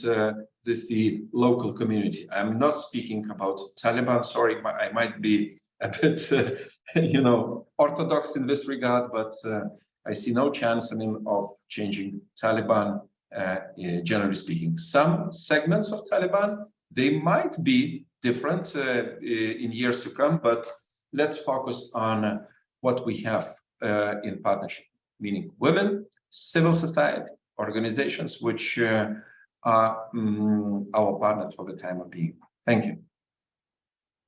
with the local community. I'm not speaking about Taliban, sorry, I might be a bit, orthodox in this regard, but I see no chance, of changing Taliban, generally speaking. Some segments of Taliban, they might be different in years to come, but let's focus on what we have in partnership, meaning women, civil society, organizations, which are our partners for the time of being. Thank you.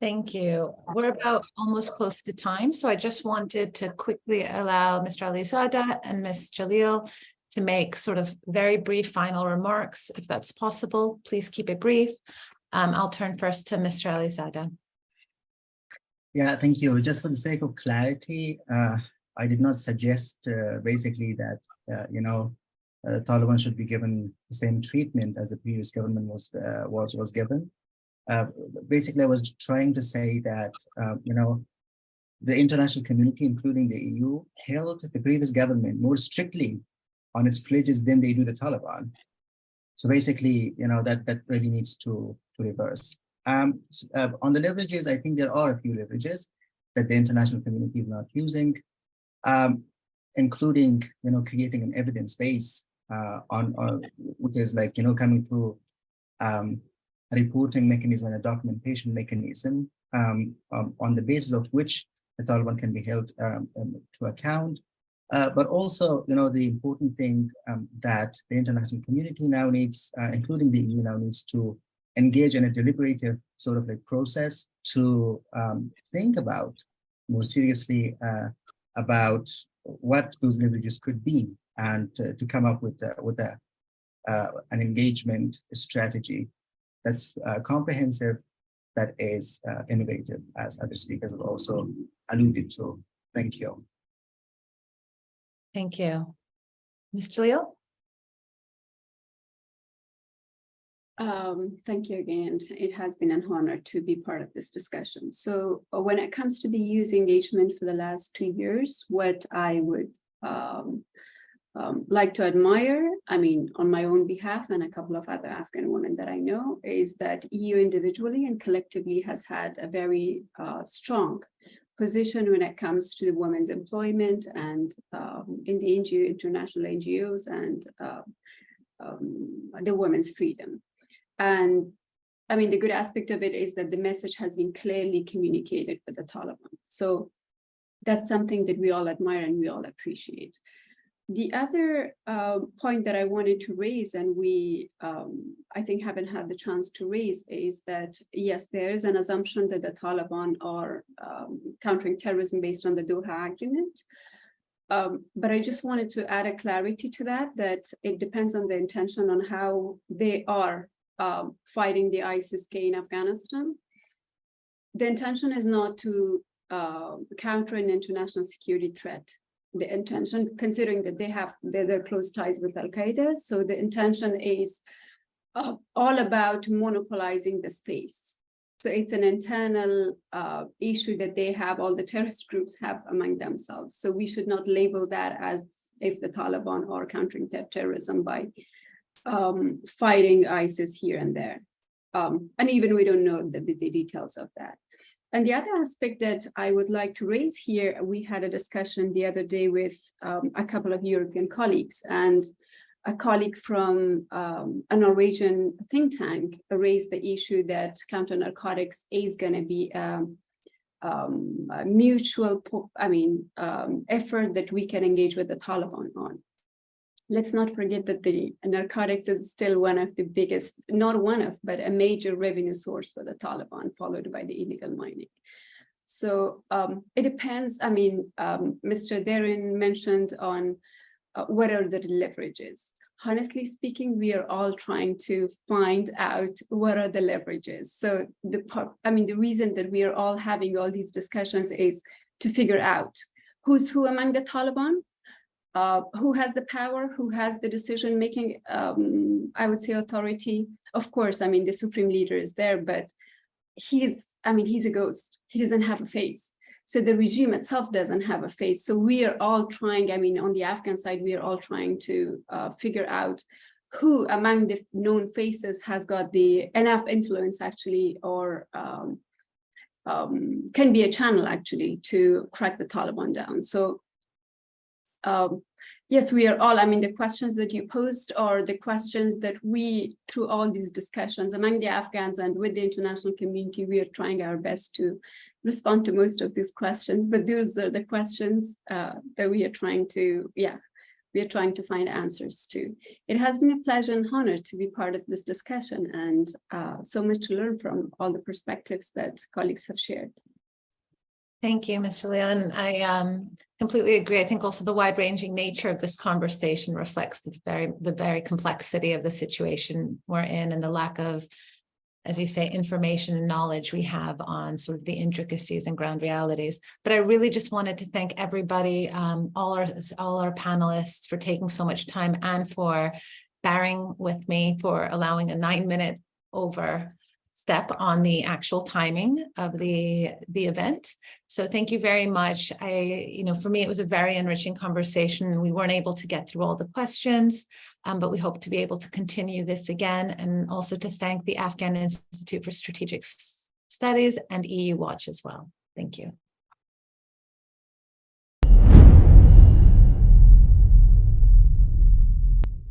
Thank you. We're about almost close to time, so I just wanted to quickly allow Mr. Alizadeh and Ms. Jalil to make sort of very brief final remarks, if that's possible. Please keep it brief. I'll turn first to Mr. Alizadeh. Yeah, thank you. Just for the sake of clarity, I did not suggest basically that, Taliban should be given the same treatment as the previous government was given. Basically, I was trying to say that, the international community, including the EU, held the previous government more strictly on its pledges than they do the Taliban. So basically, that really needs to reverse. On the leverages, I think there are a few leverages that the international community is not using, including, creating an evidence base which is like, coming through a reporting mechanism and a documentation mechanism on the basis of which the Taliban can be held to account. But also, the important thing that the international community now needs, including the EU now needs to engage in a deliberative sort of like process to think about more seriously about what those leverages could be, and to come up with an engagement strategy that's comprehensive, that is innovative, as other speakers have also alluded to. Thank you. Thank you. Ms. Jalil? Thank you again. It has been an honor to be part of this discussion. So when it comes to the youth engagement for the last 2 years, what I would like to admire, on my own behalf and a couple of other Afghan women that I know, is that EU individually and collectively has had a very strong position when it comes to women's employment and in the international NGOs and the women's freedom. And the good aspect of it is that the message has been clearly communicated with the Taliban. So that's something that we all admire and we all appreciate. The other point that I wanted to raise, and we, I think, haven't had the chance to raise, is that, yes, there is an assumption that the Taliban are countering terrorism based on the Doha Agreement. But I just wanted to add a clarity to that it depends on the intention on how they are fighting the ISIS-K in Afghanistan. The intention is not to counter an international security threat. The intention, considering that they have their close ties with Al-Qaeda, so the intention is all about monopolizing the space. So it's an internal issue that they have, all the terrorist groups have among themselves. So we should not label that as if the Taliban are countering terrorism by fighting ISIS here and there. And even we don't know the details of that. And the other aspect that I would like to raise here, we had a discussion the other day with a couple of European colleagues, and a colleague from a Norwegian think tank raised the issue that counter-narcotics is going to be a mutual effort that we can engage with the Taliban on. Let's not forget that the narcotics is still one of the biggest, not one of, but a major revenue source for the Taliban, followed by the illegal mining. So it depends. Mr. Darren mentioned on what are the leverages. Honestly speaking, we are all trying to find out what are the leverages. So the reason that we are all having all these discussions is to figure out who's who among the Taliban, who has the power, who has the decision-making, I would say, authority. Of course, the supreme leader is there, but he's a ghost. He doesn't have a face. So the regime itself doesn't have a face. So we are all trying, on the Afghan side, we are all trying to figure out who among the known faces has got the enough influence actually, or can be a channel actually to crack the Taliban down. So yes, we are all, the questions that you posed are the questions that we, through all these discussions among the Afghans and with the international community, we are trying our best to respond to most of these questions, but those are the questions that we are trying to, we are trying to find answers to. It has been a pleasure and honor to be part of this discussion, and so much to learn from all the perspectives that colleagues have shared. Thank you, Mr. Leon. I completely agree. I think also the wide-ranging nature of this conversation reflects the very complexity of the situation we're in and the lack of, as you say, information and knowledge we have on sort of the intricacies and ground realities. But I really just wanted to thank everybody, all our panelists for taking so much time and for bearing with me for allowing a 9-minute overstep on the actual timing of the event. So thank you very much. For me, it was a very enriching conversation. We weren't able to get through all the questions, but we hope to be able to continue this again, and also to thank the Afghan Institute for Strategic Studies and EU Watch as well. Thank you.